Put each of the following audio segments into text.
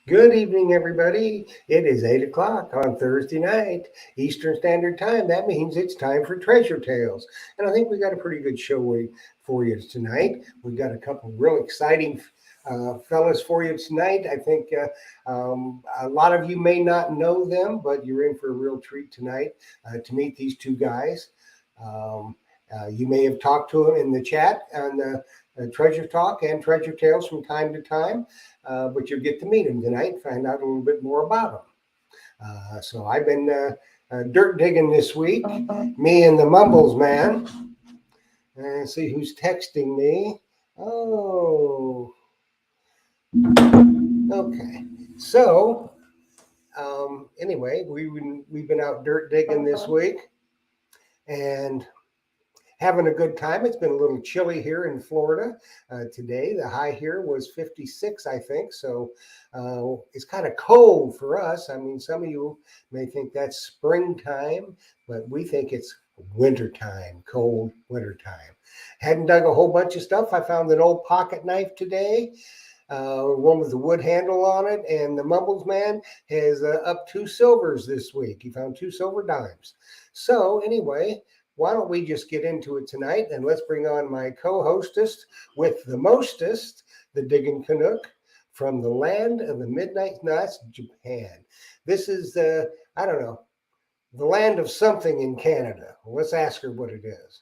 Good evening, everybody. It is 8 o'clock on Thursday night, Eastern Standard Time. That means it's time for Treasure Tales. And I think we got a pretty good show for you tonight. We've got a couple real exciting fellas for you tonight. I think a lot of you may not know them, but you're in for a real treat tonight to meet these two guys. Um, you may have talked to them in the chat on Treasure Talk and Treasure Tales from time to time, but you'll get to meet them tonight and find out a little bit more about them. So I've been dirt digging this week, me and the Mumbles man. And see who's texting me. Oh, okay. So anyway, we've been out dirt digging this week, and having a good time. It's been a little chilly here in Florida today. The high here was 56, I think. So it's kind of cold for us. I mean, some of you may think that's springtime, but we think it's wintertime, cold wintertime. Hadn't dug a whole bunch of stuff. I found an old pocket knife today. One with the wood handle on it, and the Mumbles man has up two silvers this week. He found two silver dimes. So anyway, why don't we just get into it tonight, and let's bring on my co-hostess with the mostest, the Diggin' Canuck from the land of the midnight knots, Japan. This is I don't know, the land of something in Canada. Let's ask her what it is.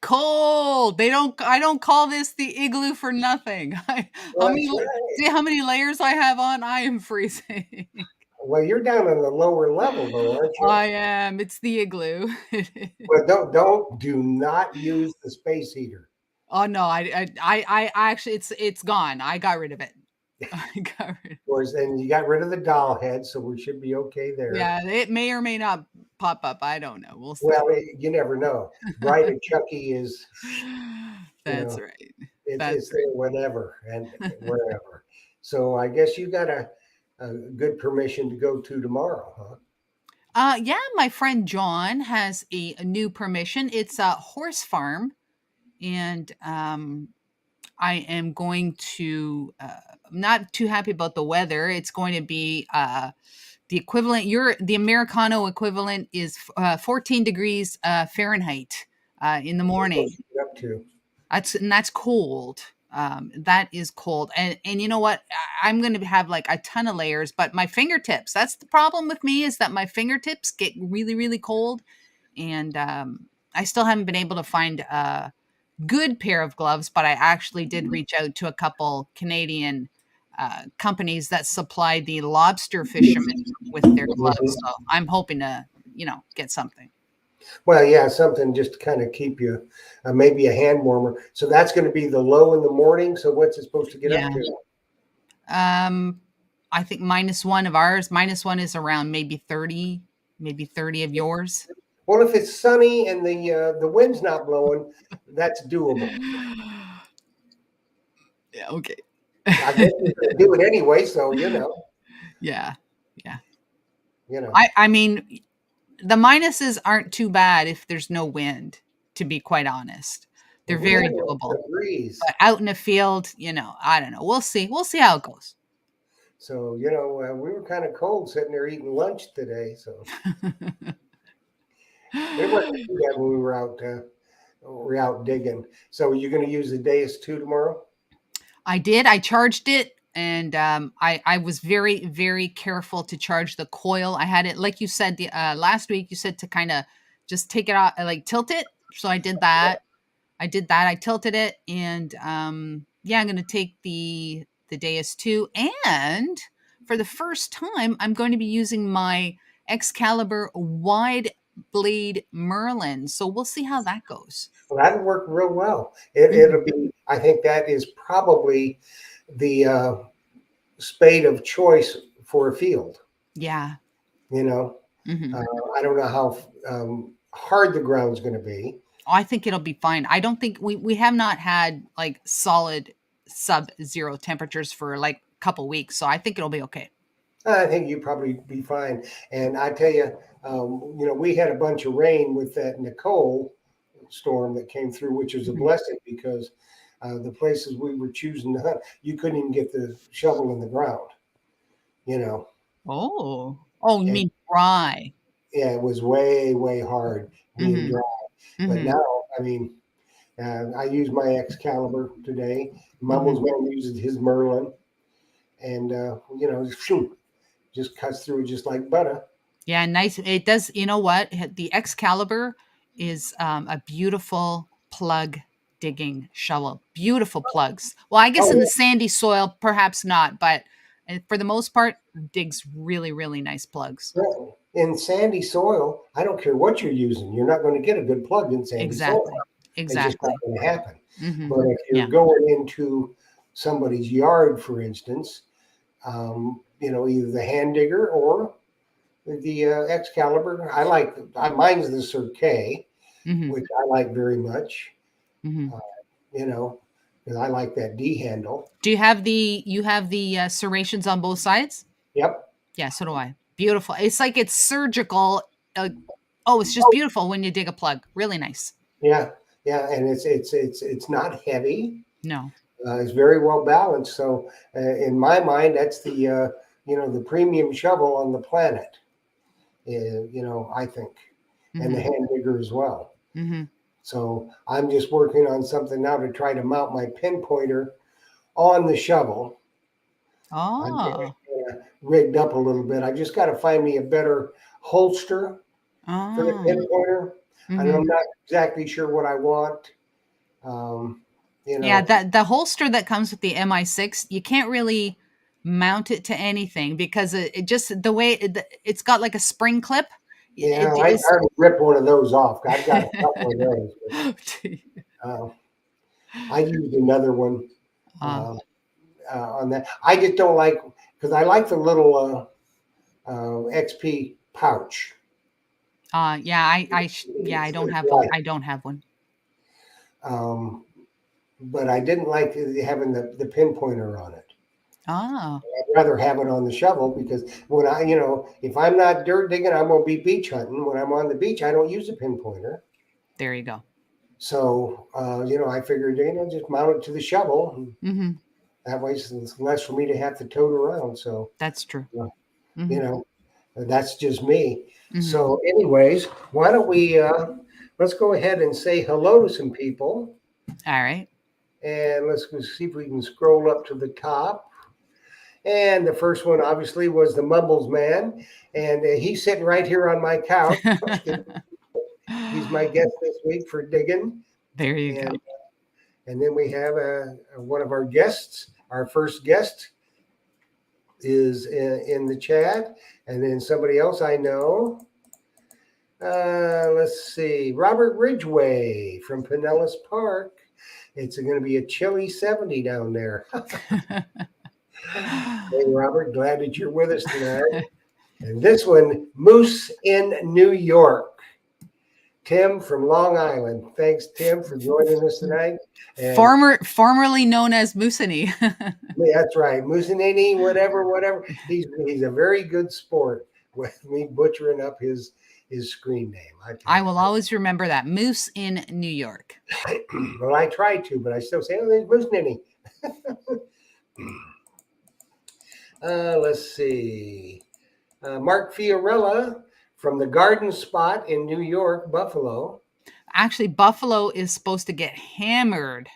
Cold. I don't call this the igloo for nothing. Well, that's right. See how many layers I have on? I am freezing. Well, you're down on the lower level, though, aren't you? I am. It's the igloo. Well, do not use the space heater. Oh no, I actually it's gone. I got rid of it. I got rid. Of course, and you got rid of the doll head, so we should be okay there. Yeah, it may or may not pop up. I don't know. We'll see. Well, you never know. Bride of Chucky is, you That's know, right. That's it's right. there whenever and wherever. So I guess you got a good permission to go to tomorrow, huh? Yeah, my friend John has a new permission. It's a horse farm, and I am going to. I'm not too happy about the weather. It's going to be the equivalent. The Americano equivalent is 14 degrees Fahrenheit in the What's morning. supposed to get up to? That's cold. That is cold, and you know what? I'm going to have like a ton of layers, but my fingertips. That's the problem with me is that my fingertips get really really cold, and I still haven't been able to find a good pair of gloves. But I actually did reach out to a couple Canadian companies that supply the lobster fishermen with their gloves. Mhm. So I'm hoping to get something. Well, yeah, something just to kind of keep you, maybe a hand warmer. So that's going to be the low in the morning. So what's it supposed to get up Yeah. to? Um, I think -1 of ours. -1 is around maybe 30 of yours. Well, if it's sunny and the wind's not blowing, that's doable. Yeah, okay. I guess you're going to do it anyway, so Yeah, yeah. you know. I mean, the minuses aren't too bad if there's no wind, to be quite honest. They're Well, we had very a little doable. bit of breeze, But out in the field, I don't know. We'll see. We'll see how it goes. so we were kind of cold sitting there eating lunch today. So it wasn't too bad when we were out digging. So you're going to use the Deus 2 tomorrow? I did. I charged it, and I was very very careful to charge the coil. I had it like you said the last week. You said to kind of just take it off, like tilt it. So I did that. I did that. I tilted it, and yeah, I'm gonna take the Deus 2, and for the first time, I'm going to be using my Excalibur wide blade Merlin. So we'll see how that goes. Well, that'll work real well. It'll be. I think that is probably the spade of choice for a field. Yeah. You know, Hmm. uh, I don't know how hard the ground's going to be. I think it'll be fine. I don't think we have not had like solid sub-zero temperatures for like a couple weeks, so I think it'll be okay. I think you probably be fine. And I tell you, we had a bunch of rain with that Nicole storm that came through, which was a Mhm. blessing because the places we were choosing to hunt, you couldn't even get the shovel in the ground. you know, Oh, you and mean dry? yeah, it was way, way hard being Mm-hmm. dry. But Mm-hmm. now, I mean, I used my Excalibur today. Mm-hmm. Mumbles man uses his Merlin, and phew, just cuts through just like butter. Yeah, nice. It does. You know what? The Excalibur is a beautiful plug digging shovel. Beautiful plugs. Well, I guess in the Oh sandy soil, perhaps not, but for the most part, digs really, really nice plugs. yeah, in sandy soil, I don't care what you're using, you're not going to get a good plug in sandy soil. Exactly. It's just not Exactly. going to happen. Hmm. But if you're Yeah. going into somebody's yard, for instance, either the hand digger or the Excalibur. Mine's the Sir K, Hmm. which I like very much. Hmm. Uh, you know, because I like that D handle. Do you have the serrations on both sides? Yep. Yeah, so do I. Beautiful. It's like it's surgical. Uh, oh, it's just Oh, beautiful when you dig a plug. Really nice. yeah, yeah, and it's not heavy. No. It's very well balanced. So in my mind, that's the premium shovel on the planet. I think, and the Hmm. hand digger as well. Hmm. So I'm just working on something now to try to mount my pinpointer on the shovel. I'm getting Oh. it rigged up a little bit. I just got to find me a better holster for the Oh. pinpointer. And Hmm. I'm not exactly sure what I want. Um, you Yeah, know, that the holster that comes with the MI6, you can't really mount it to anything because it just the way it's got like a spring clip. yeah, It I is. already ripped one of those off. I've got a couple of those, but I used another one uh, uh, on that. I just don't like because I like the little XP pouch. yeah, yeah, I don't It's have light. I don't have one. Um, but I didn't like having the pinpointer on it. Oh, I'd rather have it on the shovel because if I'm not dirt digging, I'm gonna be beach hunting. When I'm on the beach, I don't use a pinpointer. there you go. So I figured just mount it to the shovel. And Hmm. that way, it's less for me to have to tote around. So That's true. uh, Hmm. you know, that's just me. Hmm. So, anyways, why don't we let's go ahead and say hello to some people, All right. and let's go see if we can scroll up to the top. And the first one, obviously, was the Mumbles Man. And he's sitting right here on my couch. He's my guest this week for digging. There you go. And then we have one of our guests. Our first guest is in the chat. And then somebody else I know. Let's see. Robert Ridgway from Pinellas Park. It's going to be a chilly 70 down there. Hey, Robert, glad that you're with us tonight. And this one, Moose in New York. Tim from Long Island. Thanks, Tim, for joining us tonight. And Formerly known as Musini. that's right, Moosinini, whatever. He's a very good sport with me butchering up his screen name. I tell I you. will always remember that. Moose in New York. Well, I try to, but I still say, oh, there's Moosinini. Let's see. Mark Fiorella from the Garden Spot in New York, Buffalo. Actually, Buffalo is supposed to get hammered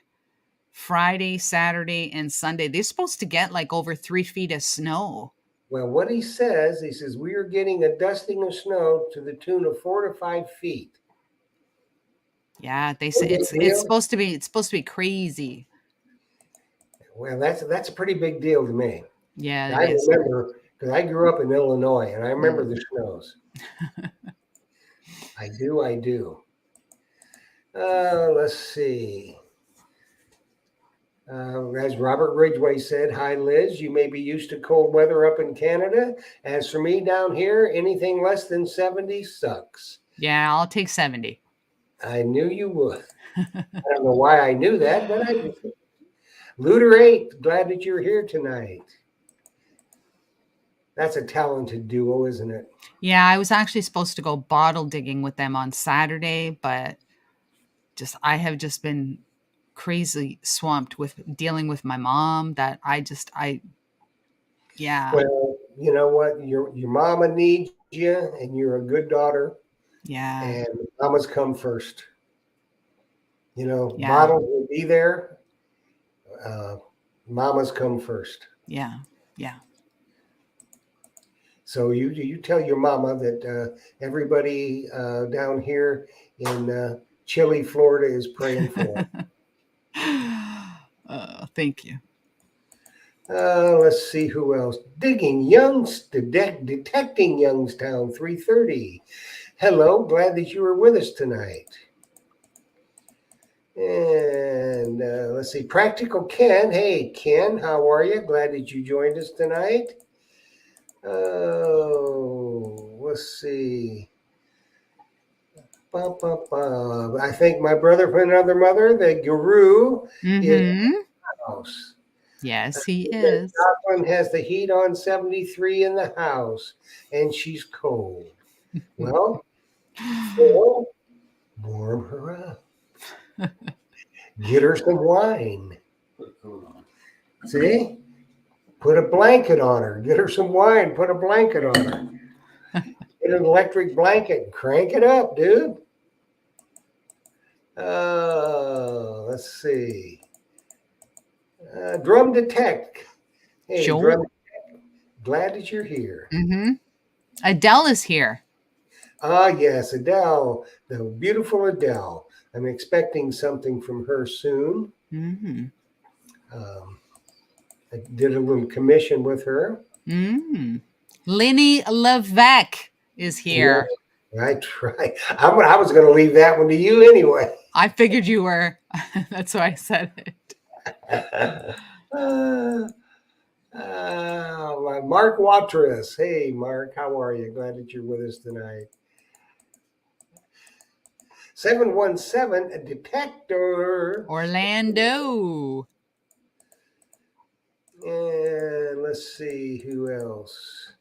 Friday, Saturday, and Sunday. They're supposed to get like over 3 feet of snow. Well, what he says, we are getting a dusting of snow to the tune of 4 to 5 feet. Yeah, they No say big it's deal. supposed to be crazy. Well, that's a pretty big deal to me. Yeah, it I is. remember because I grew up in Illinois, and I remember Mm. the snows. I do. Let's see. As Robert Ridgway said, hi Liz, you may be used to cold weather up in Canada. As for me down here, anything less than 70 sucks. Yeah, I'll take 70. I knew you would. I don't know why I knew that, but I just Looter 8, glad that you're here tonight. That's a talented duo, isn't it? Yeah, I was actually supposed to go bottle digging with them on Saturday, but I have just been crazy swamped with dealing with my mom that I Well, you know what? Your mama needs you, and you're a good daughter, Yeah. and mamas come first. You know, Yeah. bottles will be there. Uh, Mamas come first. Yeah. Yeah. So you tell your mama that everybody down here in chilly Florida is praying for Thank you. her. Let's see who else. Detecting Youngstown 330. Hello, glad that you were with us tonight. And let's see, Practical Ken. Hey, Ken, how are you? Glad that you joined us tonight. Oh, let's see. I think my brother from another mother, the guru, is in Mm-hmm. the house. Yes, he is. Jocelyn has the heat on 73 in the house, and she's cold. Well, Phil, warm her up. Get her some wine. See? Put a blanket on her. Get her some wine. Put a blanket on her. Get an electric blanket and crank it up, dude. Let's see. Drum Detect. Hey, Joel. Drum, glad that you're here. Mm-hmm. Adele is here. Ah, yes, Adele, the beautiful Adele. I'm expecting something from her soon. Mm-hmm. I did a little commission with her. Mm-hmm. Lenny Levesque is Yeah, here. I tried. I was going to leave that one to you anyway. I figured you were. That's why I said it. uh, Mark Watrous. Hey, Mark, how are you? Glad that you're with us tonight. 717, a detector. Orlando. And let's see who else.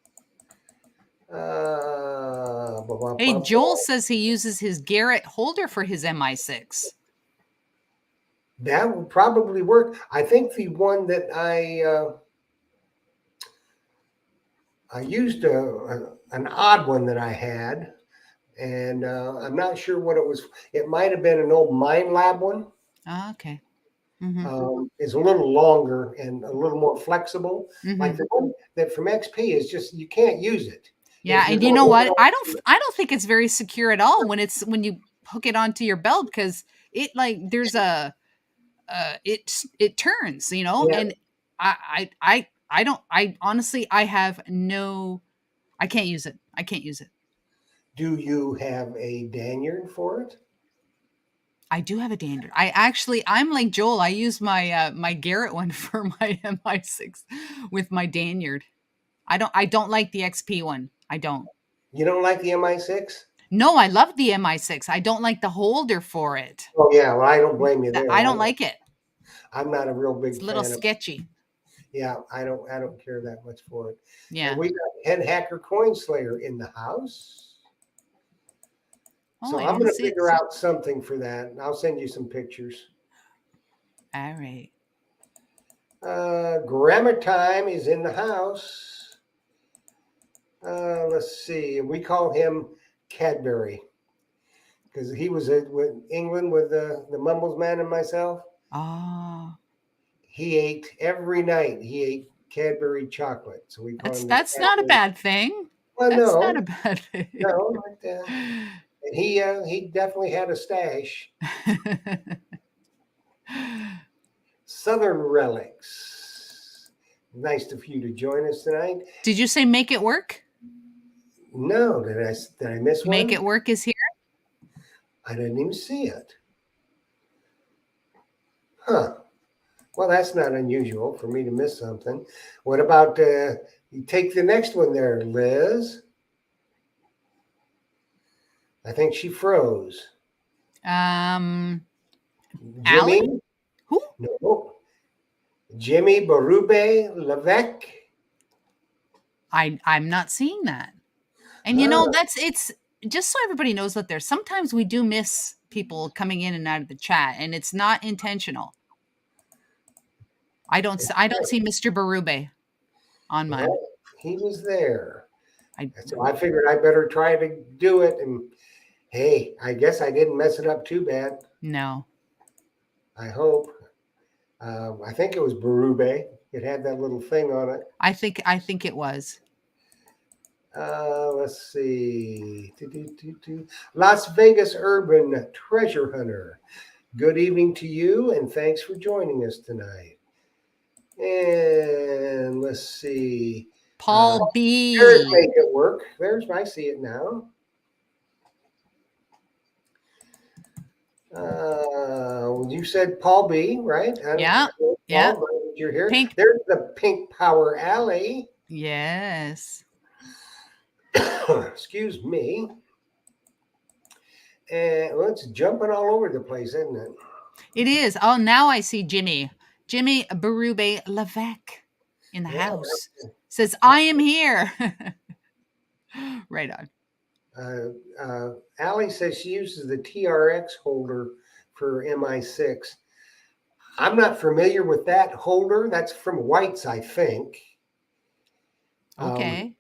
Hey, Joel says he uses his Garrett holder for his MI6. That would probably work. I think the one that I used an odd one that I had, and I'm not sure what it was. It might have been an old Mind Lab one. Oh, okay. Mm-hmm. Is a little longer and a little more flexible. Mm-hmm. Like the one that from XP is just you can't use it. Yeah, If you're and you going know to what? I don't think it's very secure at all when you hook it onto your belt because it like there's a it turns, yeah. and I don't I honestly I have no I can't use it. I can't use it. Do you have a daniard for it? I do have a dander. I'm like Joel. I use my Garrett one for my MI6 with my danyard. I don't like the XP one. I don't. You don't like the MI6? No, I love the MI6. I don't like the holder for it. Oh yeah, well I don't blame you there. I don't like it. I'm not a real It's big a little fan of. sketchy. Yeah, I don't care that much for it. Yeah. And we got Head Hacker Coin Slayer in the house. Oh, So I I'm didn't going to see it. figure out something for that. I'll send you some pictures. All right. Grammar Time is in the house. Let's see. We call him Cadbury because he was with England with the Mumbles Man and myself. Oh, He ate every night. He ate Cadbury chocolate, so we call him the that's not a Cadbury. bad thing. Well, That's not no, a bad thing. no, but, and he definitely had a stash. Southern Relics. Nice of you to join us tonight. Did you say make it work? No, did I miss one? Make it work is here. I didn't even see it. Huh. Well, that's not unusual for me to miss something. What about you take the next one there, Liz? I think she froze. Allie? Jimmy? Who? No. Jimmy Barube Levesque. I'm not seeing that. And it's just so everybody knows that there's sometimes we do miss people coming in and out of the chat, and it's not intentional. I don't see Mr. Barube on mine. Well, he was there. I So I figured I better try to do it. And hey, I guess I didn't mess it up too bad. no. I hope. I think it was Berube. It had that little thing on it. I think it was. Let's see. Las Vegas Urban Treasure Hunter. Good evening to you, and thanks for joining us tonight. And let's see. Paul There's B. Make It Work. I see it now. You said Paul B, right? Yeah. Paul, Yeah. you're here. Pink. There's the Pink Power Alley. Yes. Excuse me. And well, it's jumping all over the place, isn't it? It is. Oh, now I see Jimmy. Jimmy Berube Levesque in the house. Says, I am here. Right on. Allie says she uses the TRX holder for MI6. I'm not familiar with that holder. That's from White's, I think. Okay.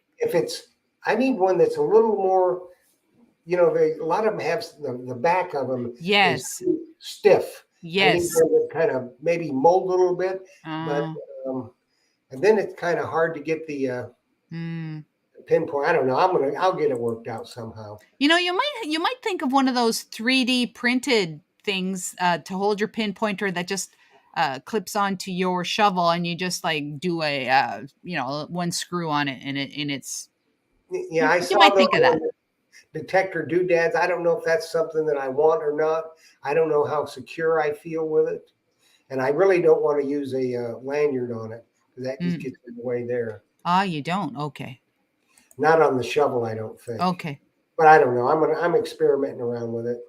I need one that's a little more, a lot of them have the back of them Yes. is stiff. Yes. I need one that kind of maybe mold a little bit, but and then it's kind of hard to get the pinpoint. I don't know. I'll get it worked out somehow. You might think of one of those 3D printed things to hold your pinpointer that just clips onto your shovel, and you just like do a one screw on it, and it's. Yeah, I saw you might think of that. Detector doodads. I don't know if that's something that I want or not. I don't know how secure I feel with it, and I really don't want to use a lanyard on it because that just gets in the way there. Ah, you don't. Okay. Not on the shovel, I don't think. Okay. But I don't know. I'm experimenting around with it.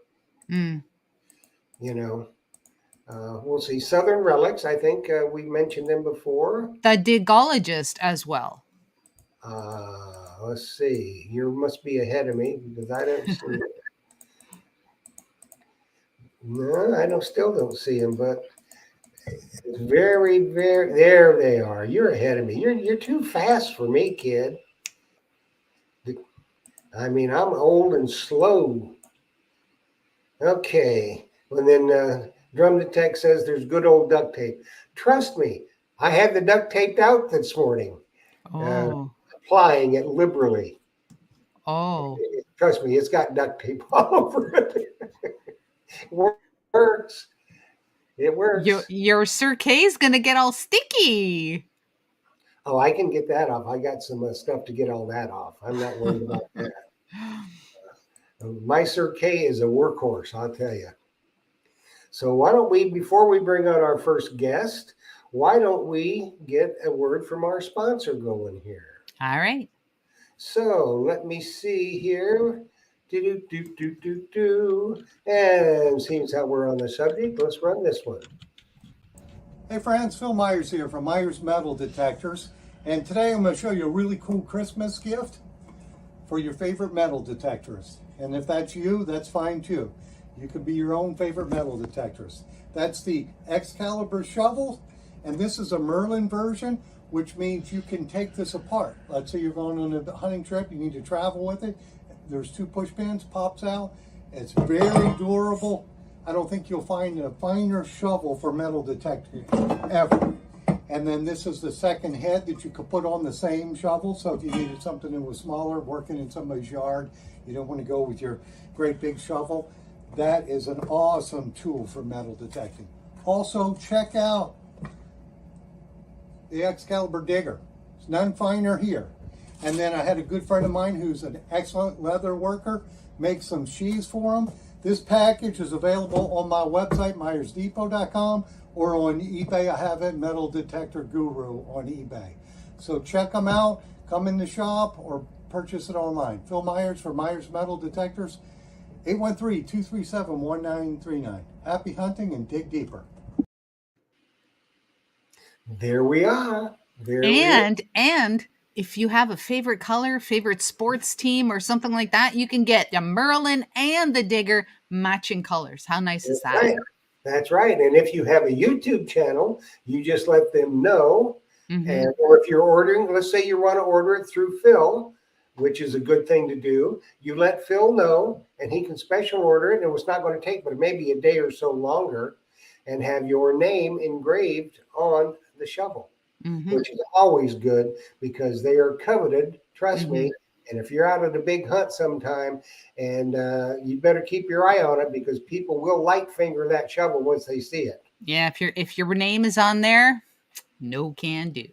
We'll see. Southern Relics. I think we mentioned them before. The Digologist as well. Let's see. You must be ahead of me because I don't see it. No, I still don't see them, but it's very, very. There they are. You're ahead of me. You're too fast for me, kid. I mean, I'm old and slow. Okay. And then Drum Detect says there's good old duct tape. Trust me, I had the duct taped out this morning. Applying it liberally. Trust me, it's got duct tape all over it. Works. It works. Your Cirque is going to get all sticky. Oh, I can get that off. I got some stuff to get all that off. I'm not worried about that. My Cirque is a workhorse, I'll tell you. So why don't we, before we bring on our first guest, why don't we get a word from our sponsor going here? All right. So let me see here. And seems how we're on the subject, let's run this one. Hey friends, Phil Myers here from Myers Metal Detectors. And today I'm going to show you a really cool Christmas gift for your favorite metal detectorist. And if that's you, that's fine too. You could be your own favorite metal detectorist. That's the Excalibur shovel, and this is a Merlin version, which means you can take this apart. Let's say you're going on a hunting trip, you need to travel with it. There's 2 push pins, pops out. It's very durable. I don't think you'll find a finer shovel for metal detecting ever. And then this is the second head that you could put on the same shovel. So if you needed something that was smaller, working in somebody's yard, you don't want to go with your great big shovel. That is an awesome tool for metal detecting. Also, check out the Excalibur digger. It's none finer here. And then I had a good friend of mine who's an excellent leather worker, make some sheaths for him. This package is available on my website, myersdepot.com, or on eBay. I have it, Metal Detector Guru on eBay. So check them out, come in the shop, or purchase it online. Phil Myers for Myers Metal Detectors, 813-237-1939. Happy hunting and dig deeper. There we are. And if you have a favorite color, favorite sports team, or something like that, you can get the Merlin and the digger matching colors. How nice is that? Right. That's right. And if you have a YouTube channel, you just let them know And or if you're ordering, let's say you want to order it through Phil, which is a good thing to do. You let Phil know, and he can special order it, and it's not going to take but maybe a day or so longer, and have your name engraved on the shovel, which is always good because they are coveted. Trust me. And if you're out at a big hunt sometime, and you better keep your eye on it because people will light finger that shovel once they see it. Yeah, if your name is on there, no can do.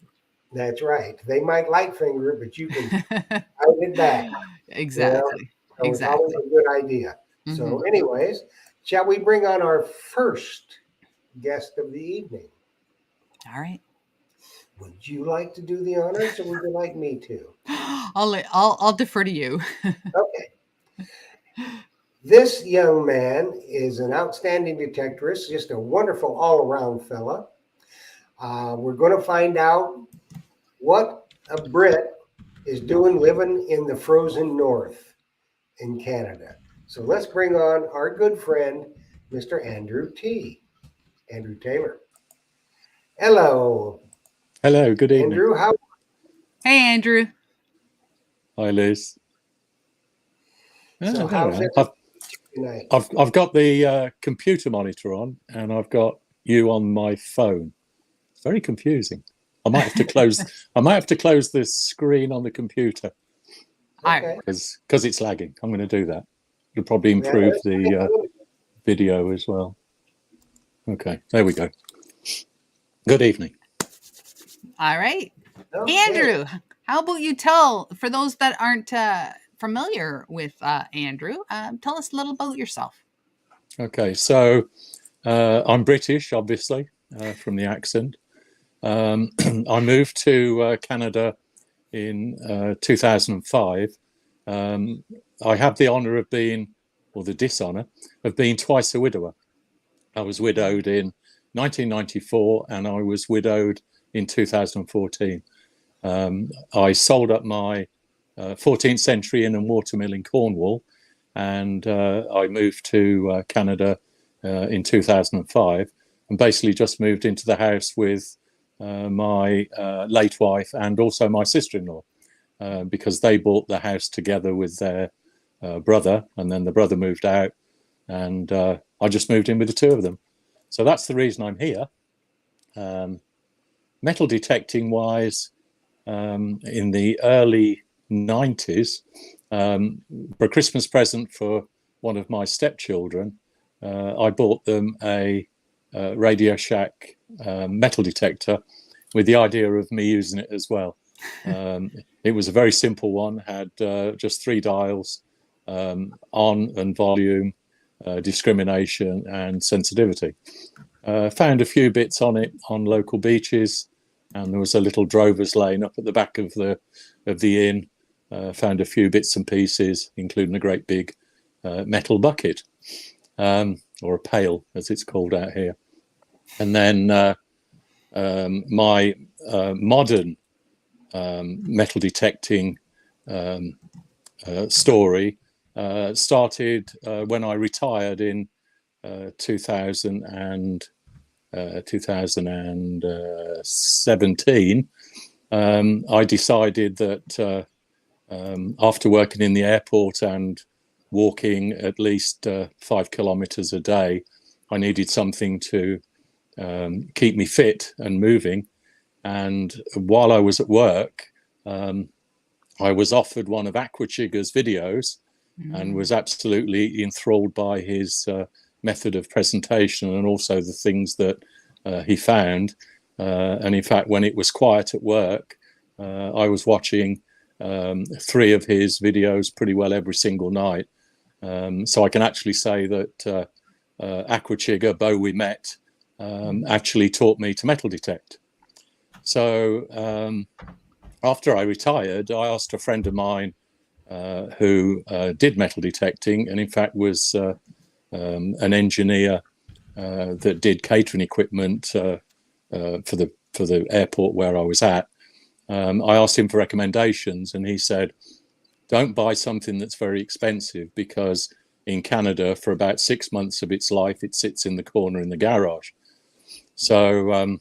That's right. They might light finger it, but you can hide it back. Exactly. So it's always a good idea. So, anyways, shall we bring on our first guest of the evening? All right. Would you like to do the honors, or would you like me to? I'll defer to you. Okay. This young man is an outstanding detectorist, just a wonderful all-around fella. We're going to find out what a Brit is doing living in the frozen north in Canada. So let's bring on our good friend, Mr. Andrew Taylor. Hello. Hello, good evening. Andrew, how? Hey, Andrew. Hi, Liz. So how's it tonight? I've got the computer monitor on, and I've got you on my phone. It's very confusing. I might have to close. I might have to close this screen on the computer because it's lagging. I'm going to do that. It'll probably improve the video as well. Okay, there we go. Good evening. All right. Okay. Andrew, how about you tell, for those that aren't familiar with Andrew, tell us a little about yourself. Okay, so I'm British, obviously, from the accent. I moved to Canada in 2005. I have the honour of being, or the dishonour, of being twice a widower. I was widowed in 1994 and I was widowed in 2014. I sold up my 14th century inn and watermill in Cornwall, and I moved to Canada in 2005, and basically just moved into the house with my late wife and also my sister-in-law, because they bought the house together with their brother, and then the brother moved out, and I just moved in with the two of them. So that's the reason I'm here. Metal detecting wise, in the early 90s, for a Christmas present for one of my stepchildren, I bought them a Radio Shack metal detector with the idea of me using it as well. It was a very simple one, had just 3 dials, on and volume, discrimination and sensitivity. Found a few bits on it on local beaches, and there was a little drover's lane up at the back of the inn. Found a few bits and pieces, including a great big metal bucket, or a pail as it's called out here. And then my modern metal detecting story started when I retired in 2017. I decided that after working in the airport and walking at least 5 kilometers a day, I needed something to keep me fit and moving. And while I was at work, I was offered one of Aquachigger's videos and was absolutely enthralled by his method of presentation and also the things that he found. And in fact, when it was quiet at work, I was watching 3 of his videos pretty well every single night. So I can actually say that Aquachigger, Bo we met, actually taught me to metal detect. So after I retired, I asked a friend of mine who did metal detecting, and in fact was an engineer that did catering equipment for the airport where I was at. I asked him for recommendations, and he said, don't buy something that's very expensive, because in Canada, for about 6 months of its life, it sits in the corner in the garage. So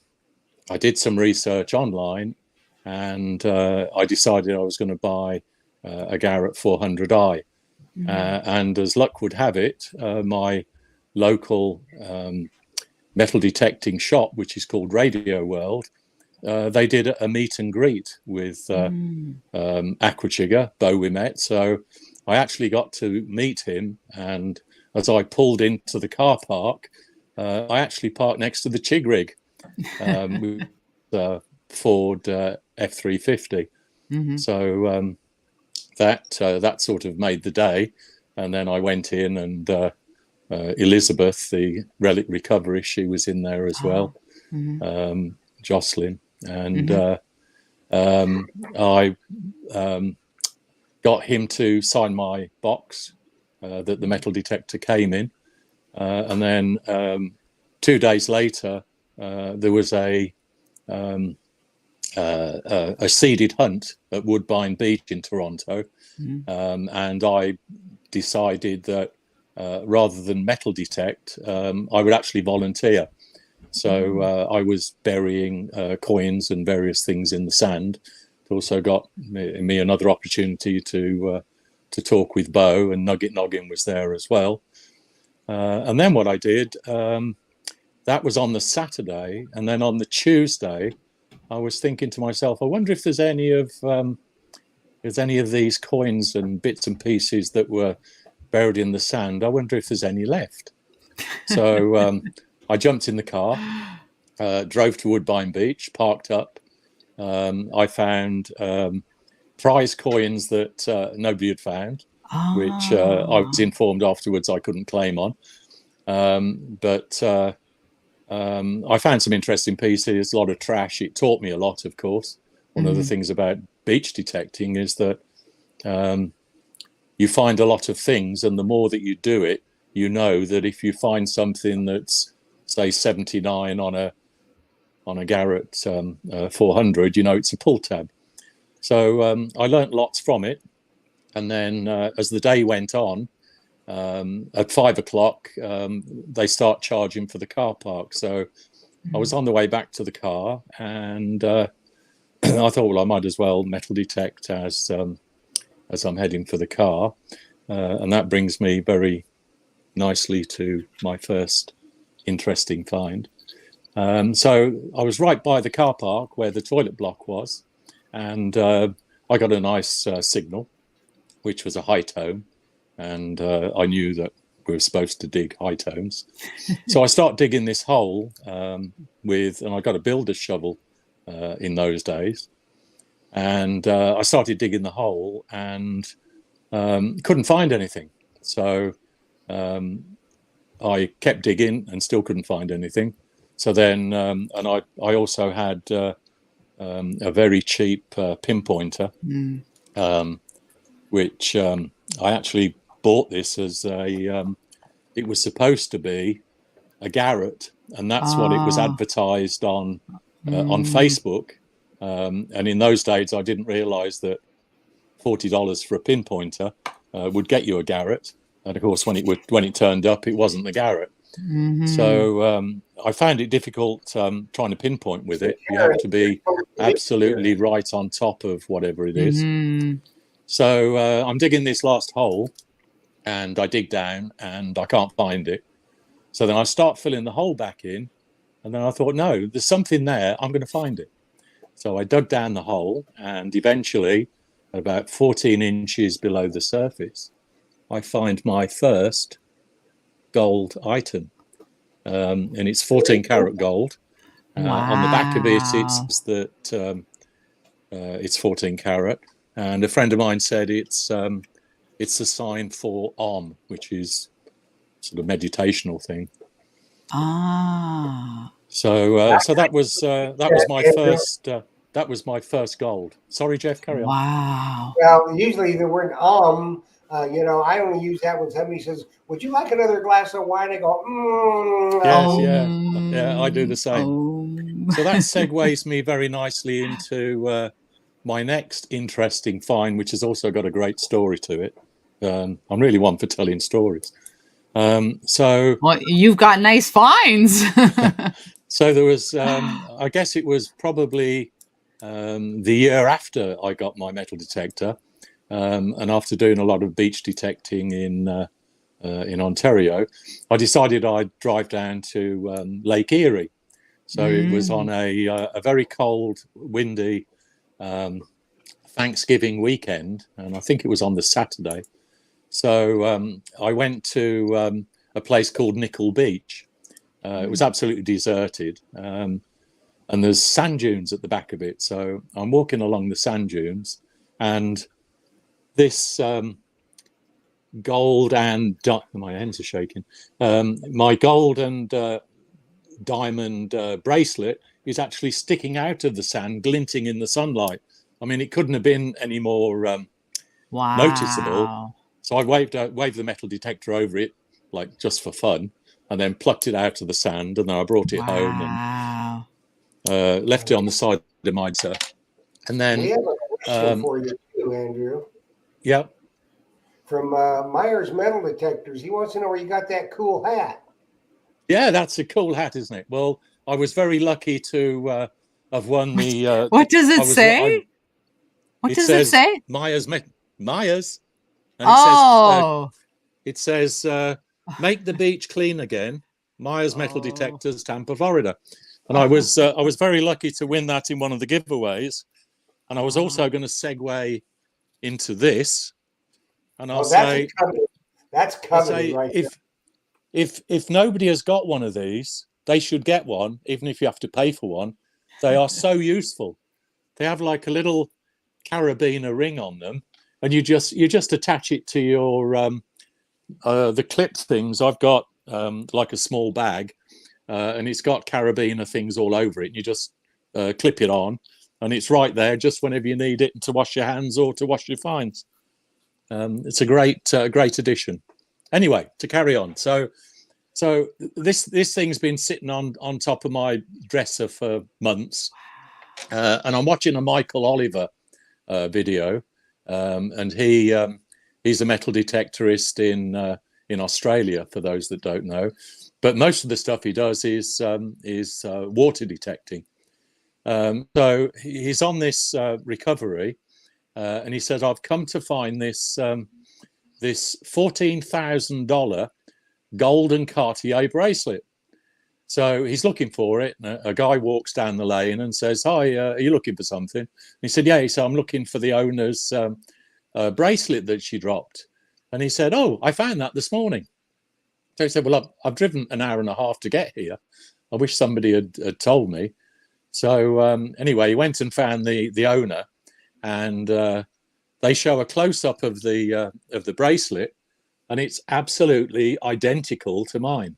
I did some research online, and I decided I was going to buy a Garrett 400i. And as luck would have it, my local metal detecting shop, which is called Radio World, they did a meet and greet with Aquachigger, Bo we met. So I actually got to meet him, and as I pulled into the car park, I actually parked next to the Chig rig, with the Ford F350. So that sort of made the day. And then I went in, and Elizabeth, the relic recovery, she was in there as well. Jocelyn, and I got him to sign my box that the metal detector came in, and then 2 days later there was a seeded hunt at Woodbine Beach in Toronto, and I decided that rather than metal detect, I would actually volunteer. So I was burying coins and various things in the sand. It also got me another opportunity to talk with Bo, and Nugget Noggin was there as well. And then what I did, that was on the Saturday, and then on the Tuesday, I was thinking to myself, I wonder if there's any of these coins and bits and pieces that were buried in the sand. I wonder if there's any left. So I jumped in the car, drove to Woodbine Beach, parked up. I found prize coins that nobody had found, which I was informed afterwards I couldn't claim on. But I found some interesting pieces, a lot of trash. It taught me a lot, of course. One of the things about beach detecting is that you find a lot of things, and the more that you do it, you know that if you find something that's, say, 79 on a Garrett 400, you know it's a pull tab. So I learnt lots from it. And then as the day went on, at 5 o'clock, they start charging for the car park. So I was on the way back to the car, and I thought, well, I might as well metal detect as I'm heading for the car. And that brings me very nicely to my first interesting find. So I was right by the car park where the toilet block was, and I got a nice signal, which was a high tone, and I knew that we were supposed to dig high tones. So I start digging this hole and I got a builder's shovel in those days, and I started digging the hole and couldn't find anything. So I kept digging and still couldn't find anything. So then, and I also had a very cheap pinpointer, which I actually bought this as it was supposed to be a Garrett, and that's what it was advertised on Facebook. And in those days, I didn't realize that $40 for a pinpointer would get you a Garrett. And of course, when it turned up, it wasn't the Garrett. So I found it difficult trying to pinpoint with it. You have to be absolutely right on top of whatever it is. So I'm digging this last hole, and I dig down and I can't find it. So then I start filling the hole back in, and then I thought, no, there's something there. I'm going to find it. So I dug down the hole, and eventually, about 14 inches below the surface, I find my first gold item, and it's 14 karat gold. On the back of it, it says that it's 14 karat, and a friend of mine said it's a sign for Om, which is sort of meditational thing. So that was my first gold. Sorry, Jeff, carry on. Wow. Well, usually the word I only use that when somebody says, "Would you like another glass of wine?" I go, Yes, yeah, I do the same. So that segues me very nicely into my next interesting find, which has also got a great story to it. I'm really one for telling stories. Well, you've got nice finds. So there was, I guess it was probably the year after I got my metal detector, and after doing a lot of beach detecting in Ontario, I decided I'd drive down to Lake Erie. So it was on a very cold, windy Thanksgiving weekend, and I think it was on the Saturday. So I went to a place called Nickel Beach. It was absolutely deserted, and there's sand dunes at the back of it. So I'm walking along the sand dunes, and this gold and my hands are shaking. My gold and diamond bracelet is actually sticking out of the sand, glinting in the sunlight. I mean, it couldn't have been any more noticeable. So I waved the metal detector over it, like just for fun, and then plucked it out of the sand, and then I brought it home and left it on the side of my sir. And then we have a question for you too, Andrew. Yeah. From Myers Metal Detectors. He wants to know where you got that cool hat. Yeah, that's a cool hat, isn't it? Well, I was very lucky to have won the. What does it say? What does it say? Myers, and it says make the beach clean again. Myers Metal Detectors, Tampa, Florida. And I was very lucky to win that in one of the giveaways. And I was also going to segue into this, and I'll say that's coveted right there. If nobody has got one of these, they should get one, even if you have to pay for one. They are so useful. They have like a little carabiner ring on them, and you just attach it to your the clip things. I've got like a small bag, and it's got carabiner things all over it. And you just clip it on, and it's right there just whenever you need it to wash your hands or to wash your finds. It's a great addition. Anyway, to carry on. So this thing's been sitting on top of my dresser for months, and I'm watching a Michael Oliver video, and he's a metal detectorist in Australia, for those that don't know. But most of the stuff he does is water detecting. So he's on this recovery, and he says, I've come to find this $14,000 golden Cartier bracelet. So he's looking for it. And a guy walks down the lane and says, hi, are you looking for something? And he said, yeah. So I'm looking for the owner's bracelet that she dropped. And he said, oh, I found that this morning. So he said, well, I've driven an hour and a half to get here. I wish somebody had told me. So anyway, he went and found the owner, and they show a close-up of the bracelet, and it's absolutely identical to mine.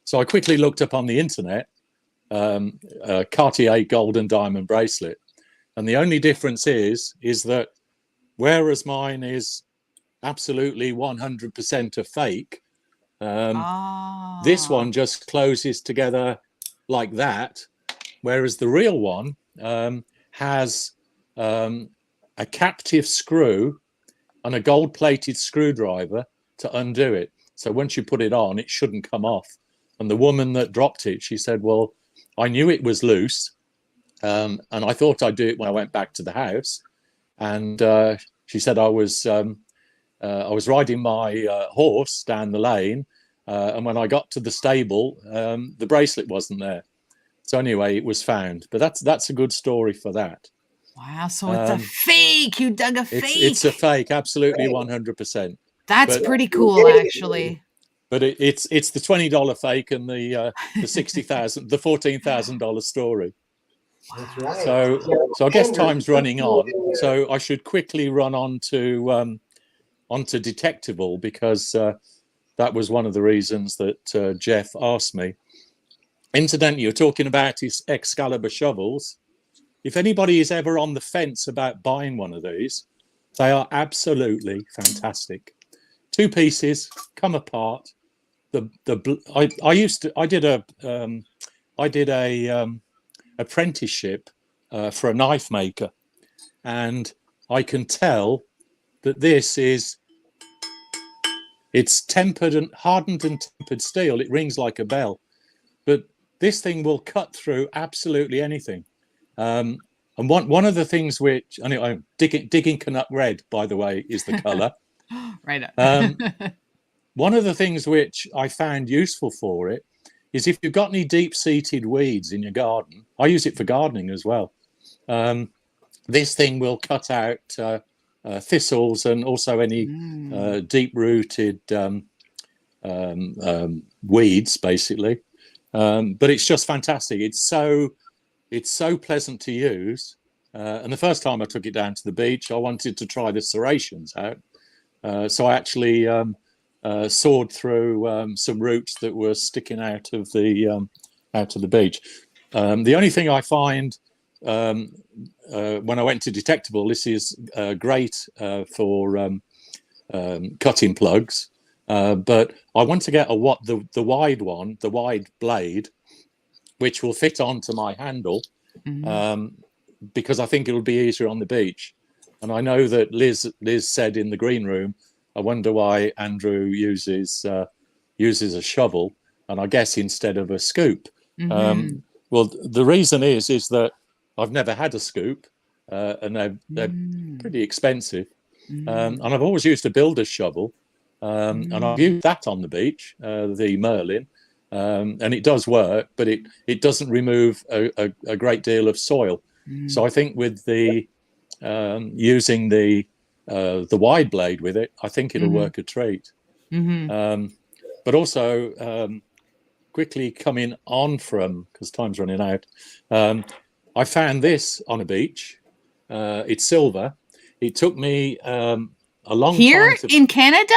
So I quickly looked up on the internet, Cartier gold and diamond bracelet, and the only difference is that whereas mine is absolutely 100% a fake, this one just closes together like that, whereas the real one has a captive screw and a gold-plated screwdriver to undo it. So once you put it on, it shouldn't come off. And the woman that dropped it, she said, well, I knew it was loose, and I thought I'd do it when I went back to the house. And she said I was riding my horse down the lane, and when I got to the stable, the bracelet wasn't there. So anyway, it was found. But that's a good story for that. Wow, so it's a fake. You dug a fake. It's a fake, absolutely 100%. That's pretty cool, actually. But it's the $20 fake and the $14,000 story. That's right. So I guess time's running on. So I should quickly run on to Detectival, because that was one of the reasons that Jeff asked me. Incidentally, you're talking about his Excalibur shovels. If anybody is ever on the fence about buying one of these, they are absolutely fantastic. 2 pieces, come apart. I did a apprenticeship for a knife maker, and I can tell that it's tempered and hardened and tempered steel. It rings like a bell, but this thing will cut through absolutely anything. And one of the things which, anyway, digging Canuck red, by the way, is the color. Right. One of the things which I found useful for it is if you've got any deep-seated weeds in your garden, I use it for gardening as well. This thing will cut out thistles and also any deep-rooted weeds, basically. But it's just fantastic. It's so pleasant to use. And the first time I took it down to the beach, I wanted to try the serrations out. So I actually sawed through some roots that were sticking out of the beach. The only thing I find when I went to Detectable, this is great for cutting plugs, but I want to get the wide one, the wide blade, which will fit onto my handle, because I think it'll be easier on the beach. And I know that Liz said in the green room, I wonder why Andrew uses a shovel, and I guess instead of a scoop. Well, the reason is that I've never had a scoop, and they're pretty expensive. And I've always used a builder's shovel, and I've used that on the beach, the Merlin, and it does work, but it doesn't remove a great deal of soil. So I think with the using the wide blade with it, I think it'll work a treat. But also, quickly coming on from, because time's running out, I found this on a beach. It's silver. It took me a long Here time in Canada?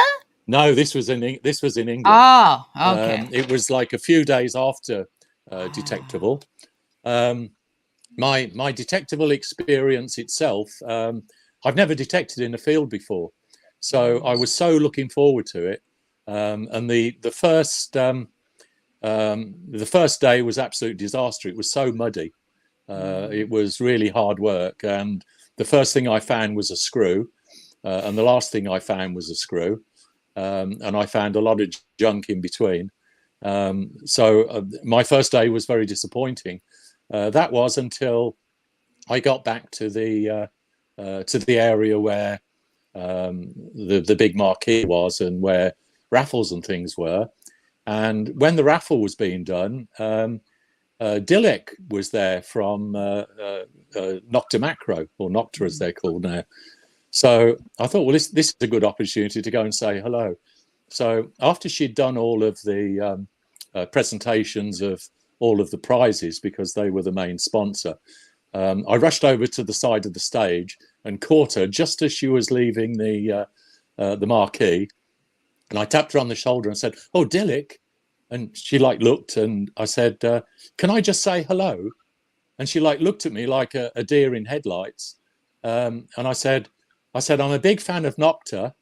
No, this was in England. Oh, okay. It was like a few days after Detectable. My Detectable experience itself, I've never detected in the field before, so I was so looking forward to it. And the first day was absolute disaster. It was so muddy. It was really hard work, and the first thing I found was a screw, and the last thing I found was a screw, and I found a lot of junk in between. So my first day was very disappointing. That was until I got back to the area where the big marquee was and where raffles and things were. And when the raffle was being done, Dilek was there from Nocta Macro, or Nocta as they're called now. So I thought, well, this is a good opportunity to go and say hello. So after she'd done all of the presentations of all of the prizes, because they were the main sponsor, I rushed over to the side of the stage and caught her just as she was leaving the marquee. And I tapped her on the shoulder and said, "Oh, Dilek." And she looked, and I said, "Can I just say hello?" And she looked at me like a deer in headlights. And I said, "I'm a big fan of Nocta,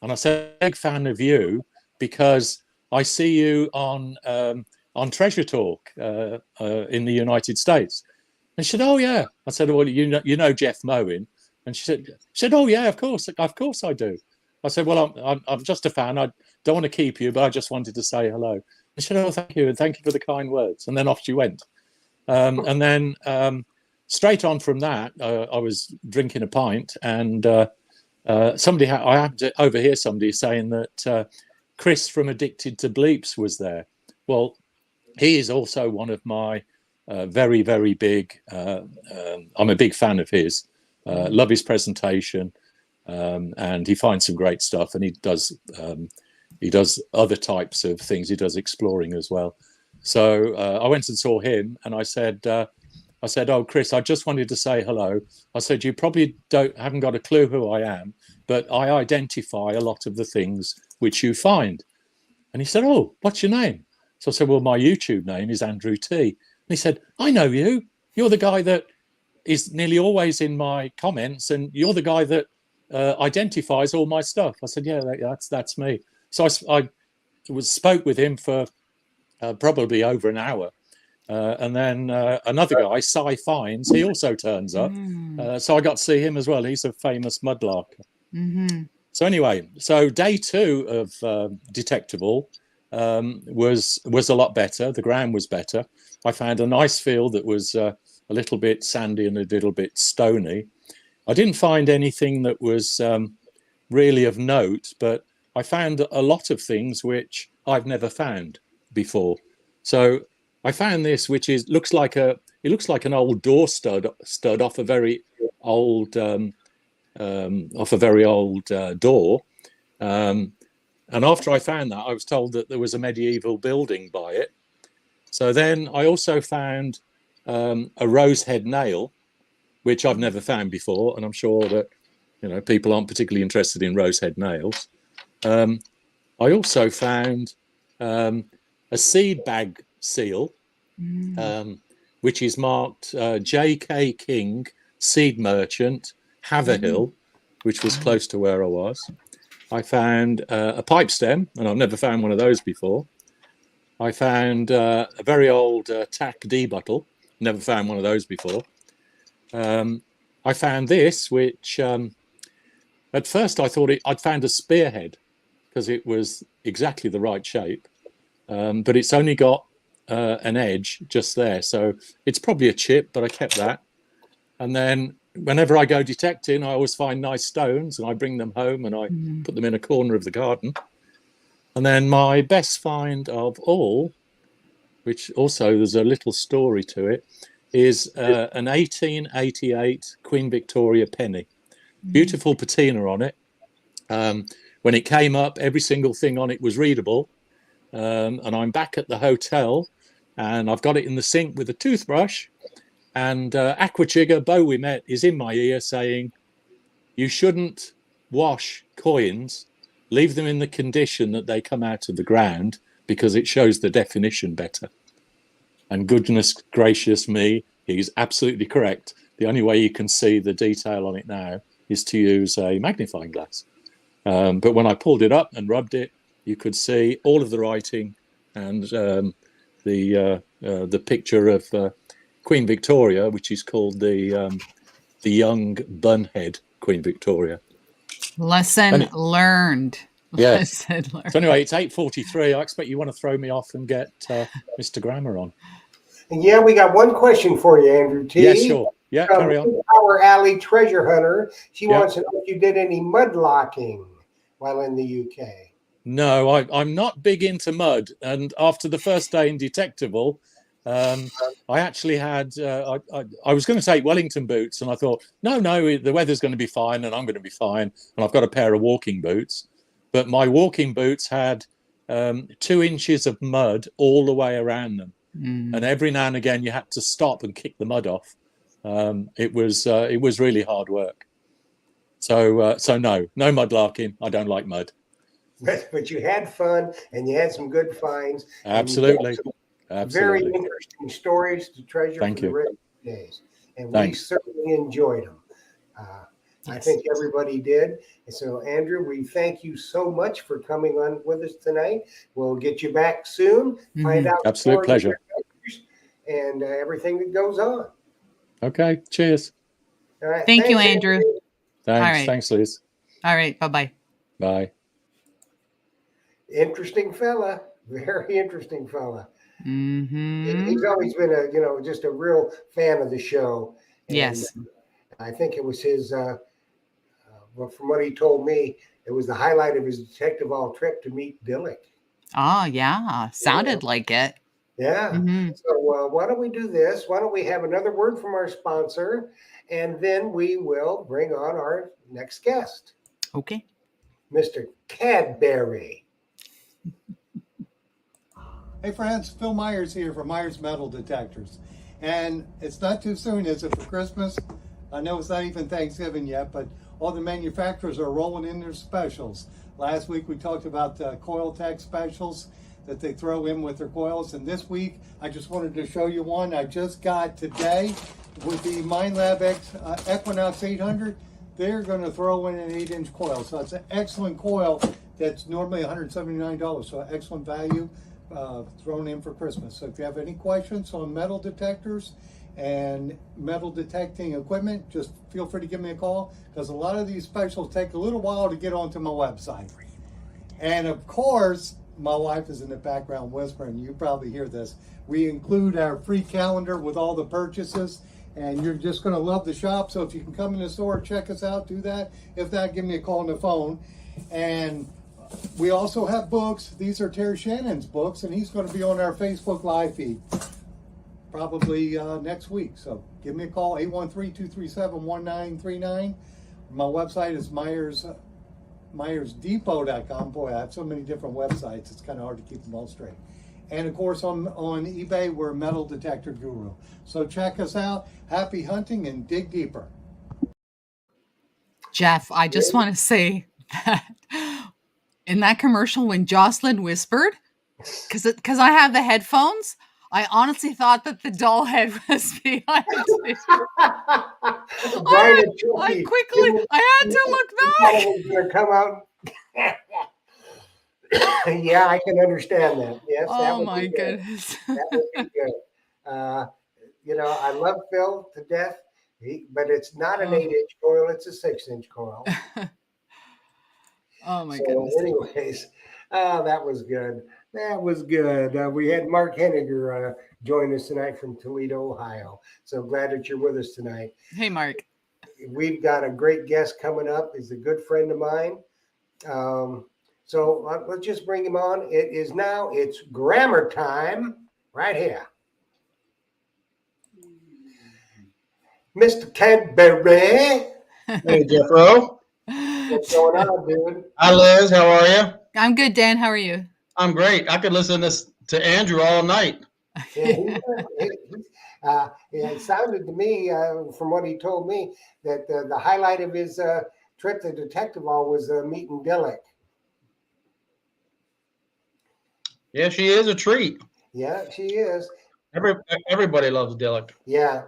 and I said, a big fan of you because I see you on Tresure Talk in the United States." And she said, "Oh yeah." I said, "Well, you know Jeff Moen?" And she said, "Oh yeah, of course I do." I said, "Well, I'm just a fan. I don't want to keep you, but I just wanted to say hello." And she said, "Oh, thank you, and thank you for the kind words." And then off she went. And then straight on from that, I was drinking a pint, and I happened to overhear somebody saying that Chris from Addicted to Bleeps was there. Well, he is also one of my very, very big. I'm a big fan of his. Love his presentation, and he finds some great stuff. And he does other types of things. He does exploring as well. So I went and saw him, and I said, "Oh, Chris, I just wanted to say hello." I said, "You probably haven't got a clue who I am, but I identify a lot of the things which you find." And he said, "Oh, what's your name?" So I said, "Well, my YouTube name is Andrew T." And he said, "I know you. You're the guy that is nearly always in my comments, and you're the guy that identifies all my stuff." I said, "Yeah, that's me." So I spoke with him for probably over an hour. And then another guy, Cy Fines, he also turns up. So I got to see him as well. He's a famous mudlarker. So anyway, so day 2 of Detectable was a lot better. The ground was better. I found an ice field that was a little bit sandy and a little bit stony. I didn't find anything that was really of note, but I found a lot of things which I've never found before. So I found this, which looks like an old door stud off a very old door. And after I found that, I was told that there was a medieval building by it. So then I also found a rose head nail, which I've never found before, and I'm sure that people aren't particularly interested in rose head nails. I also found a seed bag seal, which is marked J.K. King, Seed Merchant, Haverhill, which was close to where I was. I found a pipe stem, and I've never found one of those before. I found a very old tack debuttle. Never found one of those before. I found this, which at first I thought I'd found a spearhead because it was exactly the right shape, but it's only got an edge just there. So it's probably a chip, but I kept that. And then whenever I go detecting, I always find nice stones and I bring them home and I put them in a corner of the garden. And then my best find of all, which also there's a little story to it, is an 1888 Queen Victoria penny. Beautiful patina on it. When it came up, every single thing on it was readable. And I'm back at the hotel and I've got it in the sink with a toothbrush. And Aquachigga, Bo we met, is in my ear saying, you shouldn't wash coins, leave them in the condition that they come out of the ground because it shows the definition better. And goodness gracious me, he's absolutely correct. The only way you can see the detail on it now is to use a magnifying glass. But when I pulled it up and rubbed it, you could see all of the writing and the picture of Queen Victoria, which is called the young bunhead Queen Victoria. Lesson learned. Yes. Lesson learned. So anyway, it's 8:43. I expect you want to throw me off and get Mr. Ghrammer on. And yeah, we got one question for you, Andrew T. Yeah, sure. Yeah, carry on. Our Alley treasure hunter. She wants to know if you did any mud locking while in the UK. No, I'm not big into mud. And after the first day in Detectable, I actually had, I was going to take Wellington boots and I thought, no, the weather's going to be fine and I'm going to be fine. And I've got a pair of walking boots. But my walking boots had 2 inches of mud all the way around them. And every now and again you had to stop and kick the mud off. It was really hard work. So no mudlarking. I don't like mud. But you had fun and you had some good finds. Absolutely. Very interesting stories to treasure for the rest of the days. And we certainly enjoyed them. I think everybody did. And so, Andrew, we thank you so much for coming on with us tonight. We'll get you back soon. Find out absolute pleasure and everything that goes on. Okay. Cheers. All right. Thank you, Andrew. Thanks. All right. Thanks, Liz. All right. Bye-bye. Bye. Interesting fella. Very interesting fella. Mm-hmm. He's always been just a real fan of the show. And yes. I think it was his, well, from what he told me, it was the highlight of his Detective All trip to meet Dillick. Oh, yeah. Sounded like it. Yeah. So why don't we do this? Why don't we have another word from our sponsor, and then we will bring on our next guest. Okay. Mr. Cadbury. Hey friends, Phil Myers here from Myers Metal Detectors. And it's not too soon, is it, for Christmas? I know it's not even Thanksgiving yet, but all the manufacturers are rolling in their specials. Last week we talked about the Coil Tech specials that they throw in with their coils. And this week, I just wanted to show you one I just got today with the MindLab Equinox 800. They're going to throw in an 8-inch coil. So it's an excellent coil that's normally $179. So excellent value thrown in for Christmas. So if you have any questions on metal detectors and metal detecting equipment, just feel free to give me a call, because a lot of these specials take a little while to get onto my website. And of course, my wife is in the background whispering. You probably hear this. We include our free calendar with all the purchases, and you're just going to love the shop. So if you can come in the store, check us out, do that. If not, give me a call on the phone. And we also have books. These are Terry Shannon's books, and he's going to be on our Facebook Live feed probably next week. So give me a call, 813-237-1939. My website is MyersDepot.com. Boy, I have so many different websites. It's kind of hard to keep them all straight. And of course, on eBay, we're Metal Detector Guru. So check us out. Happy hunting and dig deeper. Jeff, I just want to say that in that commercial when Jocelyn whispered, because I have the headphones, I honestly thought that the doll head was behind me. Brian and I Chucky, quickly, I had to look thought back. it was going to come out. Yeah, I can understand that. Yes, that Oh would my be good. goodness. That would be good. You know, I love Phil to death, but it's not an Oh. 8-inch coil; it's a 6-inch coil. Oh my So, goodness. anyways, that was good. That was good. We had Mark Henniger join us tonight from Toledo, Ohio. So glad that you're with us tonight. Hey, Mark. We've got a great guest coming up. He's a good friend of mine. So let's just bring him on. It's Ghrammer time right here. Mr. Cadbury. Hey, Jeffro. What's going on, dude? Hi, Liz. How are you? I'm good, Dan. How are you? I'm great. I could listen to Andrew all night. Yeah, it sounded to me, from what he told me, that the highlight of his trip to Detective Hall was meeting Dillick. Yeah, she is a treat. Yeah, she is. Everybody loves Dillick. Yeah.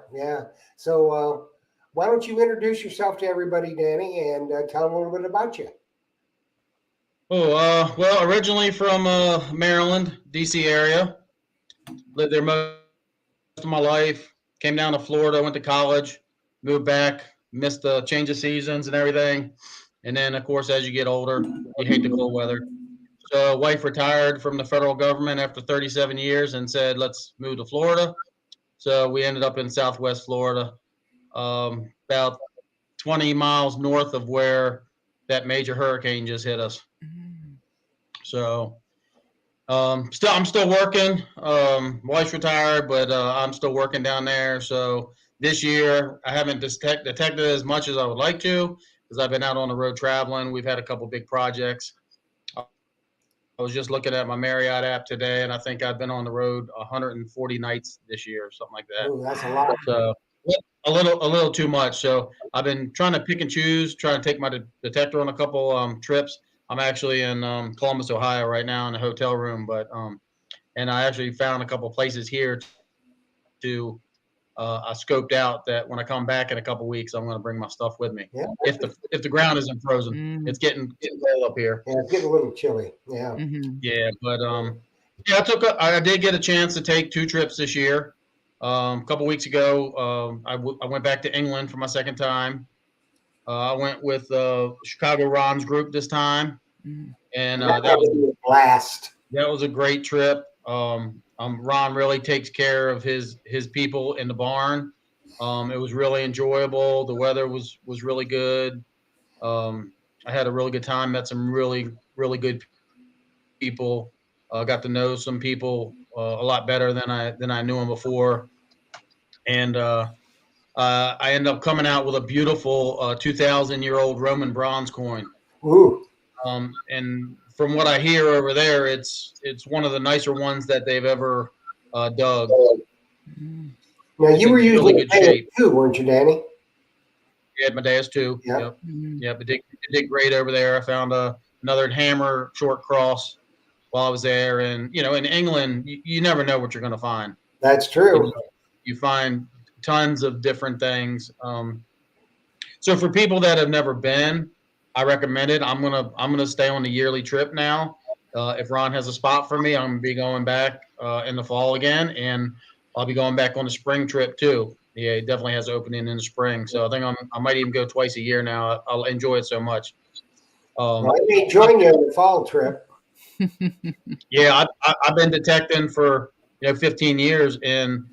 So why don't you introduce yourself to everybody, Danny, and tell them a little bit about you. Oh, well, originally from Maryland, D.C. area. Lived there most of my life. Came down to Florida, went to college, moved back, missed the change of seasons and everything. And then, of course, as you get older, you hate the cold weather. So wife retired from the federal government after 37 years and said, let's move to Florida. So we ended up in Southwest Florida, about 20 miles north of where that major hurricane just hit us. So I'm still working. Wife's retired, but I'm still working down there. So this year I haven't detected as much as I would like to because I've been out on the road traveling. We've had a couple big projects. I was just looking at my Marriott app today, and I think I've been on the road 140 nights this year, or something like that. Ooh, that's a lot. So a little too much. So I've been trying to pick and choose, trying to take my detector on a couple trips. I'm actually in Columbus, Ohio right now in a hotel room, but and I actually found a couple places here to I scoped out that when I come back in a couple weeks, I'm going to bring my stuff with me. Yeah. If the ground isn't frozen, it's getting cold up here. Yeah, it's getting a little chilly. Yeah. Mm-hmm. Yeah, but yeah, I did get a chance to take 2 trips this year. A couple weeks ago, I went back to England for my second time. I went with Chicago Ron's group this time, and that was a blast. That was a great trip. Ron really takes care of his people in the barn. It was really enjoyable. The weather was really good. I had a really good time. Met some really good people. Got to know some people a lot better than I knew them before, and I ended up coming out with a beautiful 2,000-year-old Roman bronze coin. Ooh. And from what I hear over there, it's one of the nicer ones that they've ever dug. Now you were using really good shape too, weren't you, Danny? Yeah, Medeas too. Yep. Yep. It did great over there. I found another hammer short cross while I was there, and in England, you never know what you're going to find. That's true. You find tons of different things. So for people that have never been, I recommend it. I'm gonna stay on the yearly trip now. If Ron has a spot for me, I'm gonna be going back in the fall again, and I'll be going back on the spring trip too. Yeah, it definitely has opening in the spring, so I think I might even go twice a year now. I'll enjoy it so much. Well, I may join you on the fall trip. Yeah, I've been detecting for 15 years, and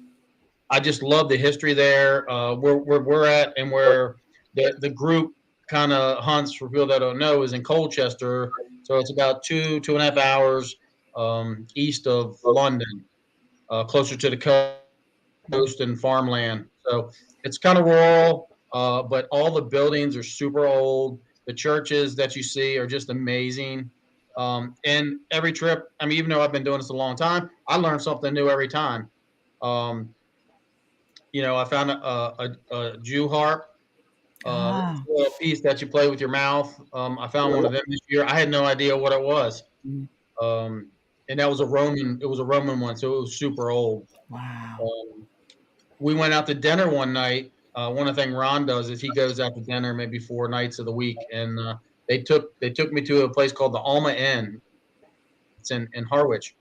I just love the history there. Where we're at, and where the group kind of hunts, for people that don't know, is in Colchester, so it's about 2.5 hours east of London, closer to the coast and farmland. So it's kind of rural, but all the buildings are super old. The churches that you see are just amazing. And every trip, I mean, even though I've been doing this a long time, I learn something new every time. Um, I found a Jew harp, Ah. a piece that you play with your mouth. I found one of them this year. I had no idea what it was. Mm. And that was a Roman. It was a Roman one, so it was super old. Wow. We went out to dinner one night. One of the things Ron does is he goes out to dinner maybe 4 nights of the week, and they took me to a place called the Alma Inn. It's in Harwich.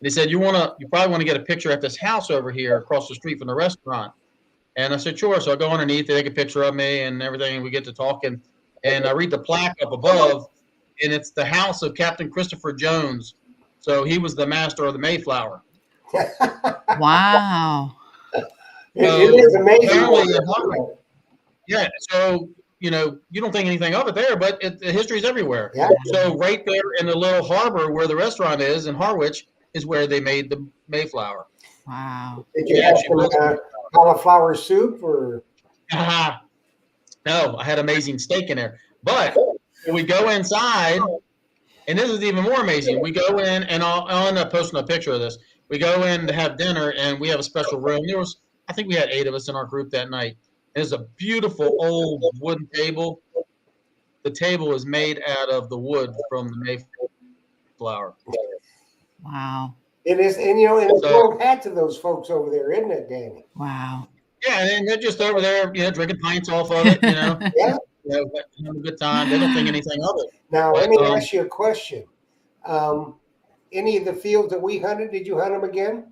And they said, you probably want to get a picture at this house over here across the street from the restaurant. And I said, sure. So I go underneath, they take a picture of me and everything, and we get to talking. And I read the plaque up above, and it's the house of Captain Christopher Jones. So he was the master of the Mayflower. Wow. It is amazing. Apparently, yeah. So you don't think anything of it there, but the history's everywhere. Yeah. So right there in the little harbor where the restaurant is in Harwich is where they made the Mayflower. Wow. Did you have some cauliflower soup or? No, I had amazing steak in there. But when we go inside, and this is even more amazing. We go in, and I'll end up posting a picture of this. We go in to have dinner, and we have a special room. I think we had 8 of us in our group that night. There's a beautiful old wooden table. The table is made out of the wood from the Mayflower. Wow. It is, and it's gold hat to those folks over there, isn't it, Danny? Wow. Yeah, and they're just over there, drinking pints off of it, Yeah. Having a good time. They don't think anything of it. Now, let me ask you a question. Any of the fields that we hunted, did you hunt them again?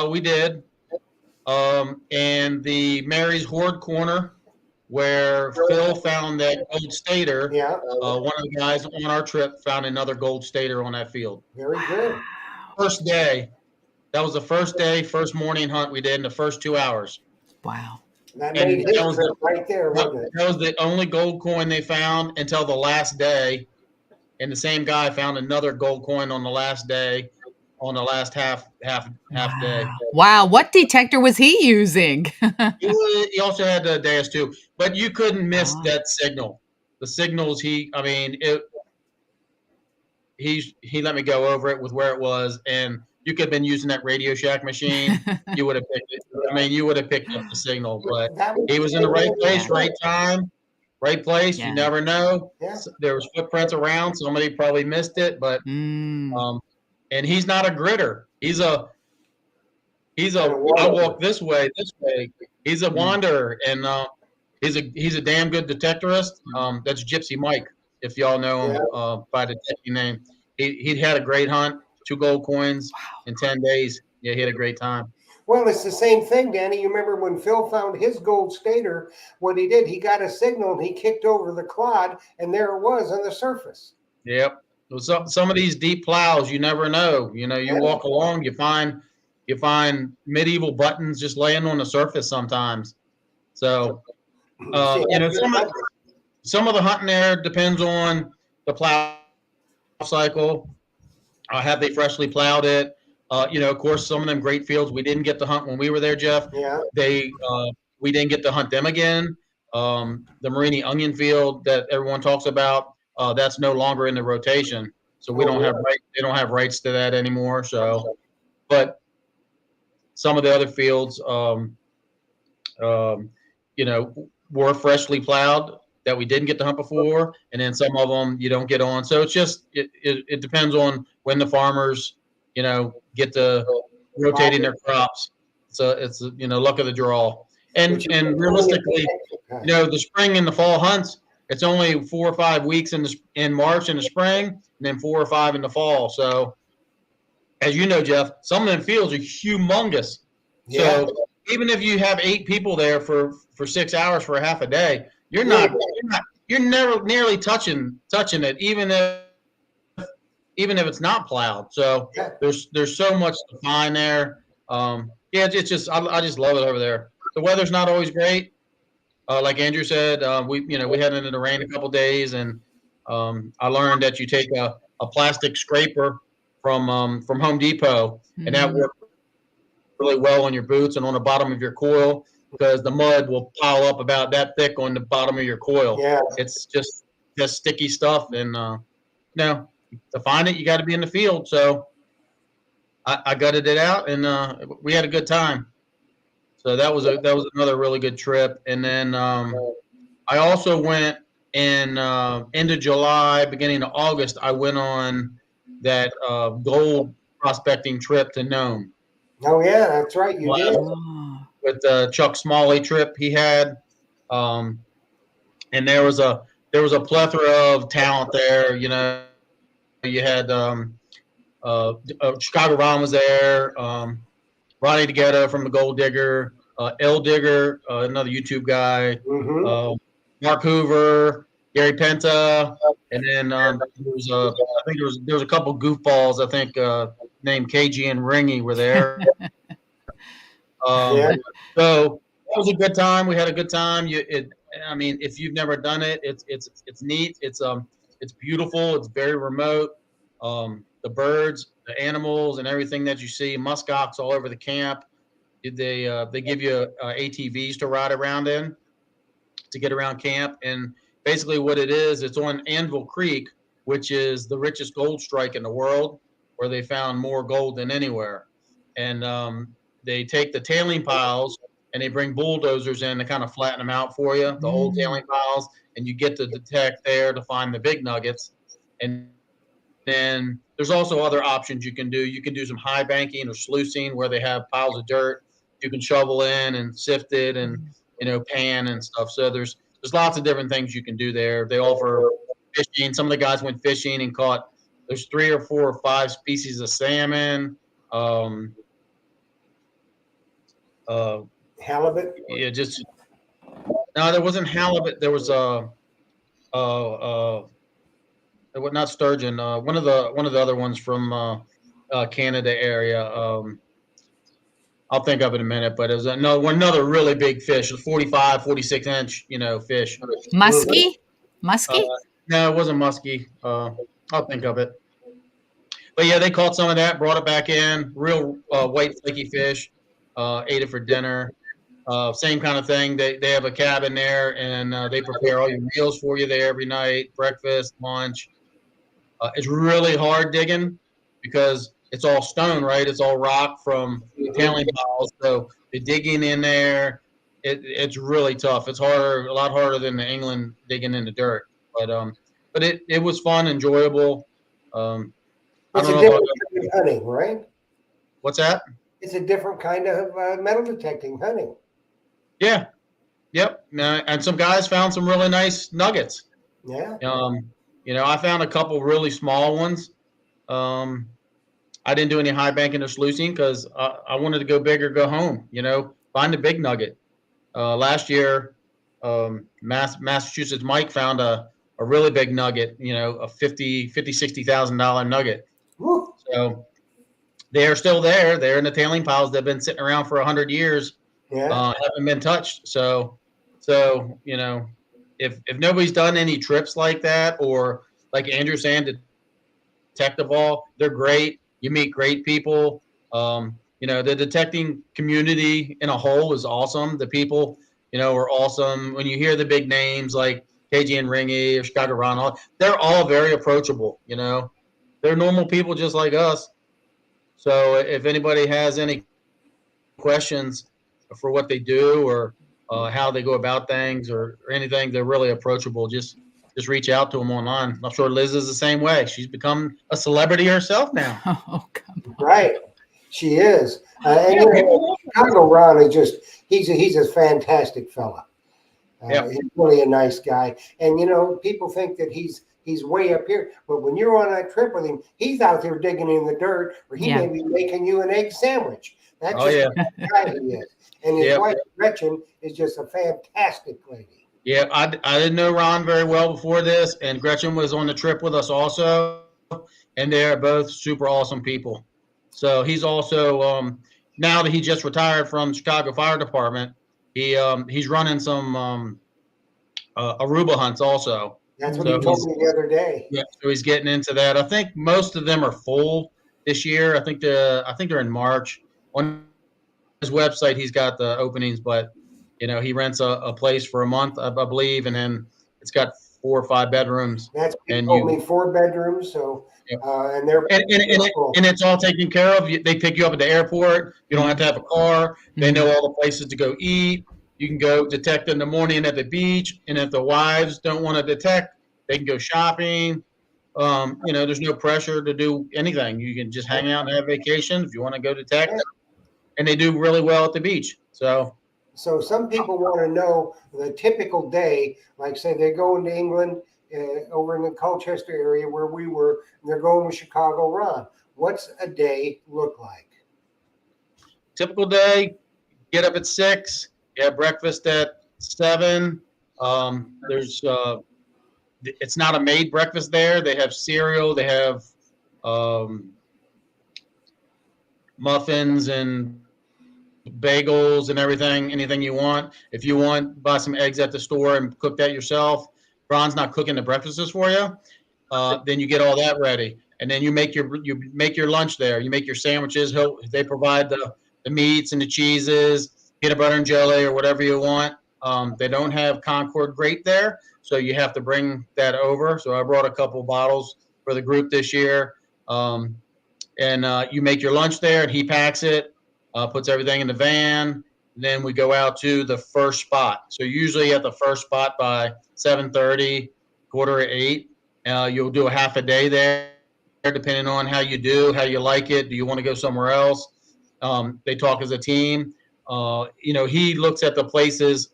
We did. And the Mary's Hoard Corner, where Phil found that gold stater. Yeah. One of the guys on our trip found another gold stater on that field. Very good. First day. That was the first day, first morning hunt we did in the first 2 hours. Wow. That made his trip right there, wasn't it? That was the only gold coin they found until the last day. And the same guy found another gold coin on the last day, on the last half day. Wow. What detector was he using? He also had the Deus too, but you couldn't miss that signal. The signals he let me go over it with where it was, and you could have been using that Radio Shack machine. You would have picked it. I mean, you would have picked up the signal, but he was in the right place, right time, right place. Yeah. You never know. Yeah. There was footprints around. Somebody probably missed it, but and he's not a gritter. He's a I walk this way. He's a wanderer, and he's a damn good detectorist. That's Gypsy Mike, if y'all know him by the techie name. He had a great hunt, 2 gold coins in 10 days. Yeah, he had a great time. Well, it's the same thing, Danny. You remember when Phil found his gold stater, what he did, he got a signal and he kicked over the clod, and there it was on the surface. Yep. Some of these deep plows, you never know. You walk along, you find medieval buttons just laying on the surface sometimes. So, some of the hunting there depends on the plow cycle. Have they freshly plowed it? Of course, some of them great fields we didn't get to hunt when we were there, Jeff. Yeah. We didn't get to hunt them again. The Marini Onion Field that everyone talks about, that's no longer in the rotation, so we don't have they don't have rights to that anymore. So, but some of the other fields, were freshly plowed that we didn't get to hunt before, and then some of them you don't get on. So it's just it depends on when the farmers get to rotating their crops. So it's luck of the draw. And realistically, the spring and the fall hunts, it's only 4 or 5 weeks in March in the spring, and then 4 or 5 in the fall. So, as you know, Jeff, some of them fields are humongous. Yeah. So even if you have 8 people there for 6 hours for a half a day, you're never nearly touching it, even if even if it's not plowed. So Yeah. there's so much to find there. Yeah, it's just I just love it over there. The weather's not always great. Like Andrew said, we had it in the rain a couple days, and I learned that you take a plastic scraper from Home Depot, and that Mhm. works really well on your boots and on the bottom of your coil because the mud will pile up about that thick on the bottom of your coil. Yeah. It's just sticky stuff, and no, to find it, you got to be in the field. So I gutted it out, and we had a good time. So that was another really good trip. And then I also went in end of July, beginning of August. I went on that gold prospecting trip to Nome. Oh yeah, that's right. You did. Oh. With the Chuck Smalley trip he had, um, and there was a plethora of talent there. You had Chicago Ron was there, Ronnie DeGhetto from the Gold Digger, L Digger, another YouTube guy, Mm-hmm. Mark Hoover, Gary Penta, and then I think there was a couple goofballs I think named KG and Ringy were there. Yeah. So that was a good time. We had a good time. I mean, if you've never done it, it's neat. It's beautiful. It's very remote. The birds, the animals, and everything that you see, muskox all over the camp. They give you ATVs to ride around in to get around camp, and basically what it is, it's on Anvil Creek, which is the richest gold strike in the world, where they found more gold than anywhere, and they take the tailing piles and they bring bulldozers in to kind of flatten them out for you, the old tailing piles, and you get to detect there to find the big nuggets. And then there's also other options you can do. You can do some high banking or sluicing where they have piles of dirt. You can shovel in and sift it and pan and stuff. So there's lots of different things you can do there. They offer fishing. Some of the guys went fishing and caught. There's 3 or 4 or 5 species of salmon. Um, Halibut. yeah, just no, there wasn't halibut. There was uh, not sturgeon. One of the other ones from Canada area. I'll think of it in a minute, but it was another really big fish, a 45, 46 inch, fish. Mhm. Muskie? Uh, Muskie? no, it wasn't musky. I'll think of it. But yeah, they caught some of that, brought it back in, real white flaky fish. Ate it for dinner. Same kind of thing. They have a cabin there, and they prepare all your meals for you there every night, breakfast, lunch. It's really hard digging because it's all stone, right? It's all rock from the Mhm. tailing piles. So the digging in there, it's really tough. It's harder, a lot harder than the England digging in the dirt. But it was fun, enjoyable. I It's don't a know if I'll different go. kind of hunting, right? What's that? It's a different kind of metal detecting hunting. Yeah, yep. And some guys found some really nice nuggets. Yeah. I found a couple really small ones. Um, I didn't do any high banking or sluicing because I wanted to go big or go home. Find a big nugget. Last year, Massachusetts Mike found a really big nugget. A $60,000 nugget. Woo. So they are still there. They're in the tailing piles. They've been sitting around for 100 years. Yeah. Haven't been touched. So if nobody's done any trips like that, or like Andrew saying, detective ball, they're great. You meet great people. The detecting community in a whole is awesome. The people, are awesome. When you hear the big names like KG and Ringy or Chicago Ronald, they're all very approachable. They're normal people just like us. So if anybody has any questions for what they do or how they go about things or anything, they're really approachable. Just reach out to them online. I'm sure Liz is the same way. She's become a celebrity herself now. Oh, come on. Right. She is. And Yeah, people love her. Chicago Ron is just he's a fantastic fella. Yeah. He's really a nice guy. And people think that he's way up here, but when you're on that trip with him, he's out there digging in the dirt, or he Yeah. may be making you an egg sandwich. That's Oh, just yeah. the guy he is. And his Yep. wife Gretchen is just a fantastic lady. Yeah, I didn't know Ron very well before this, and Gretchen was on the trip with us also. and they're both super awesome people. So he's also now that he just retired from Chicago Fire Department, he's running some Aruba hunts also. That's what So he told me the other day. yeah, so he's getting into that. I think most of them are full this year. I think they're in March. On his website, he's got the openings, but he rents a place for a month, I believe, and then it's got 4 or 5 bedrooms. That's what he And told me, 4 bedrooms. So, Yep. and they're and it's all taken care of. They pick you up at the airport. You don't have to have a car. They know all the places to go eat. You can go detect in the morning at the beach, and if the wives don't want to detect, they can go shopping. There's no pressure to do anything. You can just hang out and have vacation if you want to go detect, and they do really well at the beach. So some people want to know the typical day, like say they're going to England over in the Colchester area where we were, and they're going with Chicago Ron. What's a day look like? typical day, get up at 6, you have breakfast at 7. There's it's not a made breakfast there. They have cereal, they have muffins and bagels and everything, anything you want. If you want, buy some eggs at the store and cook that yourself. Ron's not cooking the breakfasts for you. Then you get all that ready, and then you make your lunch there. You make your sandwiches. They provide the meats and the cheeses, peanut butter and jelly, or whatever you want. They don't have Concord grape there, so you have to bring that over. So I brought a couple bottles for the group this year. And you make your lunch there, and he packs it, puts everything in the van. Then we go out to the first spot. So usually at the first spot by 7:30, 7:45. You'll do a half a day there, depending on how you like it. Do you want to go somewhere else? They talk as a team. He looks at the places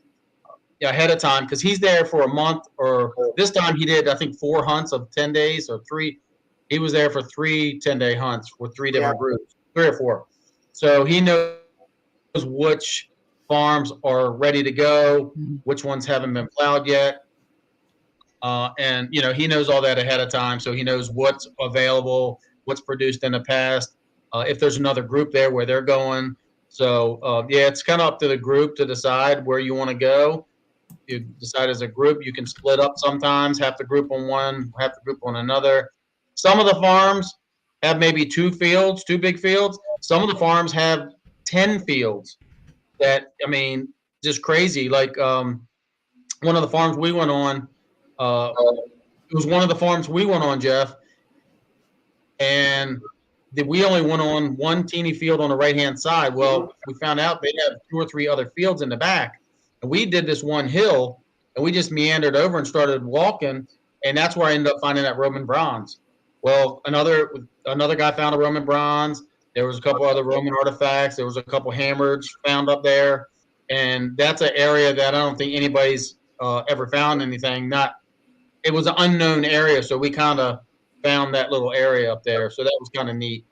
ahead of time because he's there for a month. Or this time he did, I think, 4 hunts of 10 days or 3. He was there for 3 10-day hunts with 3 different groups, 3 or 4. So he knows which farms are ready to go, which ones haven't been plowed yet. And he knows all that ahead of time, so he knows what's available, what's produced in the past, if there's another group there where they're going. So it's kind of up to the group to decide where you want to go. You decide as a group. You can split up sometimes, half the group on one, half the group on another. Some of the farms have maybe 2 big fields. Some of the farms have 10 fields. Just crazy. Like one of the farms we went on. It was one of the farms we went on, Jeff, and we only went on one teeny field on the right-hand side. Well, we found out they have 2 or 3 other fields in the back, and we did this one hill, and we just meandered over and started walking, and that's where I ended up finding that Roman bronze. Well, another guy found a Roman bronze. There was a couple other Roman artifacts. There was a couple hammers found up there, and that's an area that I don't think anybody's ever found anything. It was an unknown area, so we kind of found that little area up there. So that was kind of neat.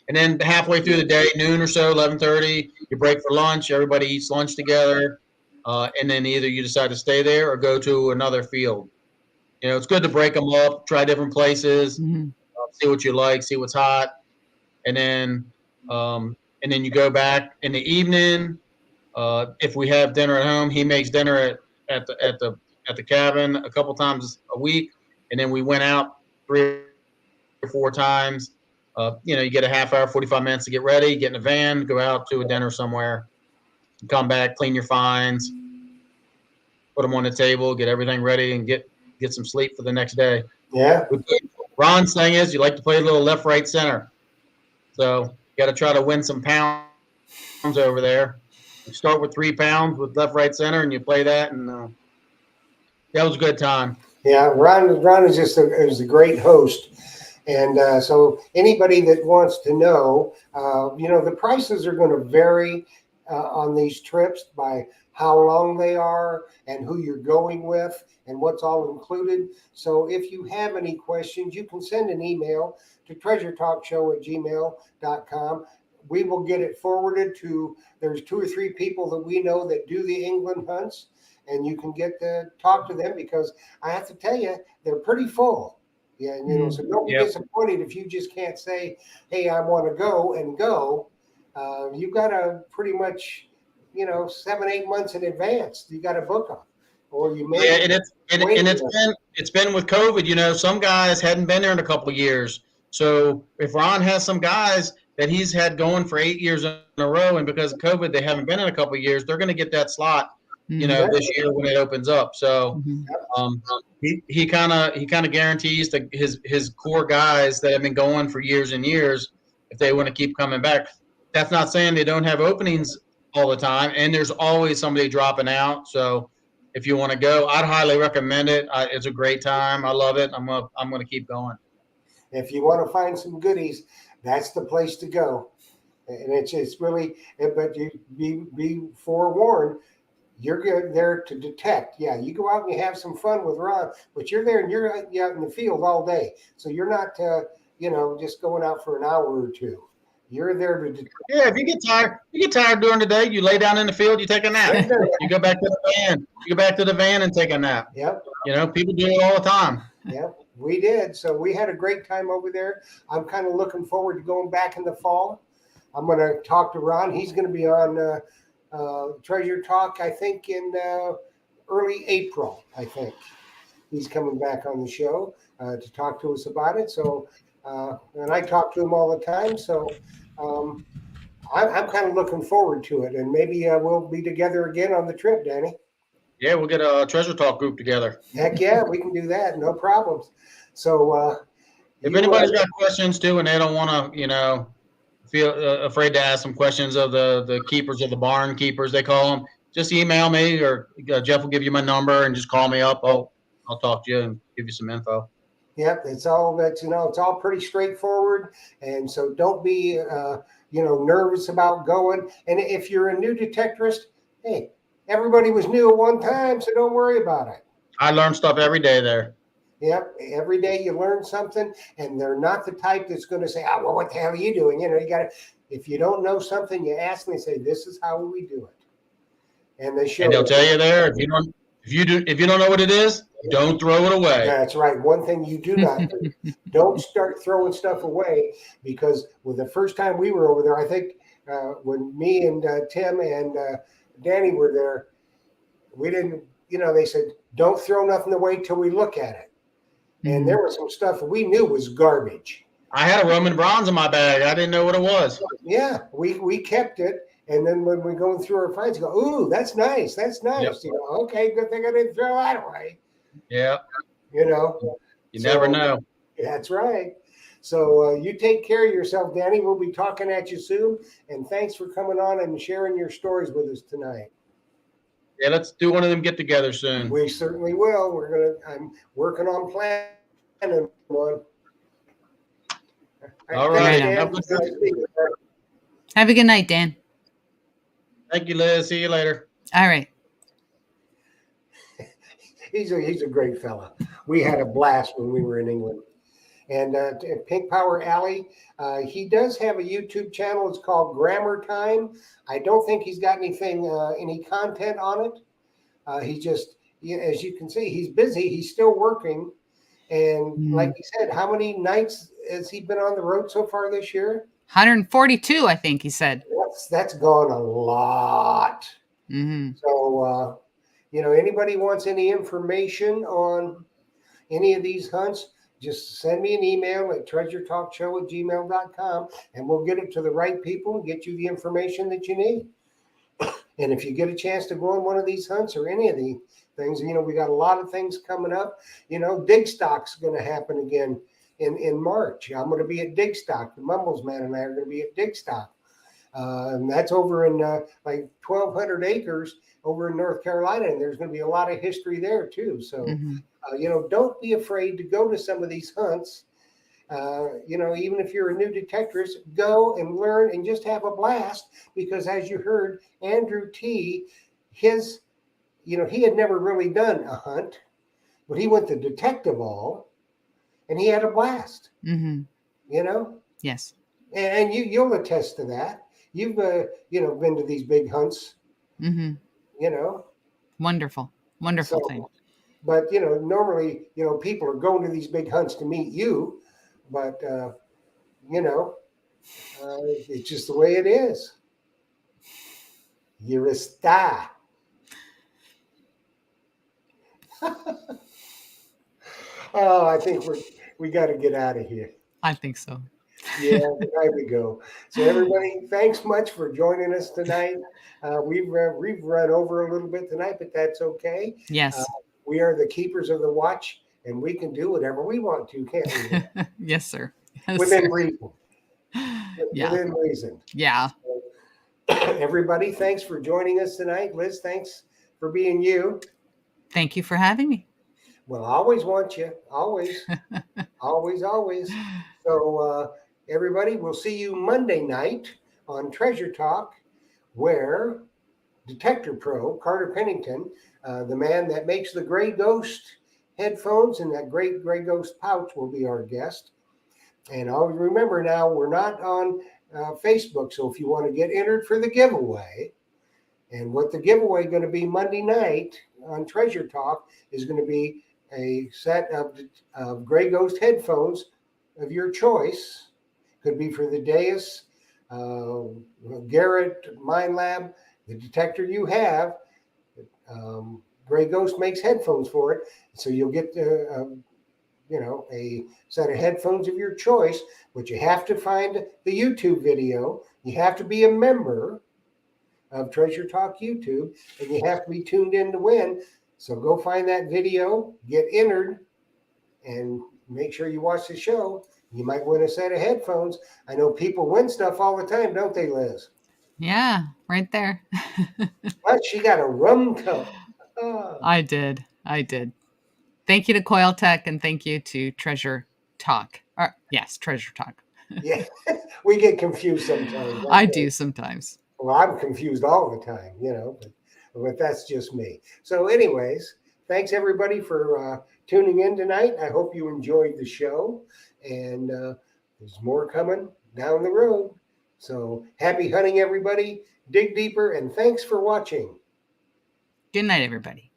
And then halfway through the day, noon or so, 11:30, you break for lunch. Everybody eats lunch together, and then either you decide to stay there or go to another field. It's good to break them up, try different places, see what you like, see what's hot, and then you go back in the evening. If we have dinner at home, he makes dinner at the cabin a couple times a week, and then we went out 3 or 4 times. You get a half hour, 45 minutes to get ready, get in a van, go out to a dinner somewhere, come back, clean your finds, put them on the table, get everything ready, and get some sleep for the next day. Yeah. Ron's thing is you like to play a little left, right, center. So you got to try to win some pounds over there. You start with 3 pounds with left, right, center, and you play that, and that was a good time. Yeah, Ron is is a great host. And so anybody that wants to know, the prices are going to vary on these trips by how long they are and who you're going with and what's all included. So if you have any questions, you can send an email to treasuretalkshow@gmail.com. We will get it forwarded to, there's 2 or 3 people that we know that do the England hunts, and you can get to talk to them because I have to tell you, they're pretty full. Yeah, you know, so don't be Yep. disappointed if you just can't say, "Hey, I want to go," and go. You've got to pretty much, 7, 8 months in advance. You got to book them, or you may Yeah, and wait. it's been with COVID. You know, some guys hadn't been there in a couple of years. So if Ron has some guys that he's had going for 8 years in a row, and because of COVID they haven't been in a couple of years, they're going to get that slot. You know, this year when it opens up. So he kind of guarantees that his core guys that have been going for years and years, if they want to keep coming back. That's not saying they don't have openings all the time, and there's always somebody dropping out. So if you want to go, I'd highly recommend it. It's a great time. I love it. I'm gonna keep going. If you want to find some goodies, that's the place to go. And it's really, but you be forewarned. You're there to detect. Yeah, you go out and you have some fun with Ron, but you're there and you're out in the field all day. So you're not, just going out for an hour or two. You're there to detect. Yeah, if you get tired during the day, you lay down in the field, you take a nap. You go back to the van. You go back to the van and take a nap. Yep. You know, people do it all the time. Yep, we did. So we had a great time over there. I'm kind of looking forward to going back in the fall. I'm going to talk to Ron. He's going to be on Tresure Talk, I think, in early April. I think he's coming back on the show to talk to us about it. So, and I talk to him all the time. So I'm kind of looking forward to it. And maybe we'll be together again on the trip, Danny. Yeah, we'll get a Tresure Talk group together. Heck yeah, we can do that. No problems. So if anybody's got questions too, and they don't want to, feel afraid to ask some questions of the keepers of the barn keepers, they call them, just email me, or Jeff will give you my number and just call me up. I'll talk to you and give you some info. Yep, it's all it's all pretty straightforward, and so don't be nervous about going. And if you're a new detectorist, hey, everybody was new at one time, so don't worry about it. I learn stuff every day there. Yep, every day you learn something, and they're not the type that's going to say, "Oh, well, what the hell are you doing?" You got to. If you don't know something, you ask them and say, "This is how we do it," and they show. And they'll tell you there, if you don't know what it is, don't throw it away. That's right. One thing you do not do: don't start throwing stuff away, because with the first time we were over there, I think when me and Tim and Danny were there, we didn't. They said, "Don't throw nothing away till we look at it." And there was some stuff we knew was garbage. I had a Roman bronze in my bag. I didn't know what it was. Yeah, we kept it. And then when we're going through our finds, go, "Ooh, that's nice. That's nice." Yep. Okay, good thing I didn't throw that away. Yeah. You never know. That's right. So you take care of yourself, Danny. We'll be talking at you soon. And thanks for coming on and sharing your stories with us tonight. Yeah, let's do one of them get together soon. We certainly will. I'm working on planning one. All right. Have a good night, Dan. Thank you, Liz. See you later. All right. He's a great fella. We had a blast when we were in England. And Pink Power Alley, he does have a YouTube channel. It's called Ghrammer Time. I don't think he's got any content on it. He just, as you can see, he's busy. He's still working. And like he said, how many nights has he been on the road so far this year? 142, I think he said. That's gone a lot. Mm-hmm. So, anybody wants any information on any of these hunts, just send me an email at treasuretalkshow@gmail.com, and we'll get it to the right people and get you the information that you need. And if you get a chance to go on one of these hunts or any of the things, we got a lot of things coming up. Dig Stock's going to happen again in March. I'm going to be at Dig Stock. The Mumbles Man and I are going to be at Dig Stock. And that's over in like 1,200 acres over in North Carolina. And there's going to be a lot of history there too. So, don't be afraid to go to some of these hunts. Even if you're a new detectorist, go and learn and just have a blast, because as you heard, Andrew T, he had never really done a hunt, but he went to detective all and he had a blast. Yes. And you'll attest to that. You've been to these big hunts. Wonderful So, thing. But normally, people are going to these big hunts to meet you, but you know, it's just the way it is. You're a star. Oh, I think we got to get out of here. I think so. Yeah, there we go. So everybody, thanks much for joining us tonight. We've run over a little bit tonight, but that's okay. Yes. We are the keepers of the watch, and we can do whatever we want to, can't we? Yes, sir. Yes, Within sir. reason. Yeah. Within reason. Yeah. Everybody, thanks for joining us tonight. Liz, thanks for being you. Thank you for having me. Well, I always want you. Always. Always. So, everybody, we'll see you Monday night on Treasure Talk, where Detector Pro, Carter Pennington, the man that makes the Gray Ghost headphones and that great Gray Ghost pouch, will be our guest. And always remember now, we're not on Facebook, so if you want to get entered for the giveaway, and what the giveaway going to be Monday night on Treasure Talk is going to be a set of Gray Ghost headphones of your choice. Could be for the Deus, Garrett, Mind Lab, the detector you have. Gray Ghost makes headphones for it, so you'll get a set of headphones of your choice. But you have to find the YouTube video. You have to be a member of Treasure Talk YouTube, and you have to be tuned in to win. So go find that video, get entered, and make sure you watch the show. You might win a set of headphones. I know people win stuff all the time, don't they, Liz? Yeah, right there. But she got a rum cup. I did. Thank you to Coil Tech, and thank you to Treasure Talk. Yes, Treasure Talk. Yeah, we get confused sometimes. I do sometimes. Well, I'm confused all the time, but that's just me. So, anyways, thanks everybody for tuning in tonight. I hope you enjoyed the show, and there's more coming down the road. So, happy hunting, everybody. Dig deeper, and thanks for watching. Good night, everybody.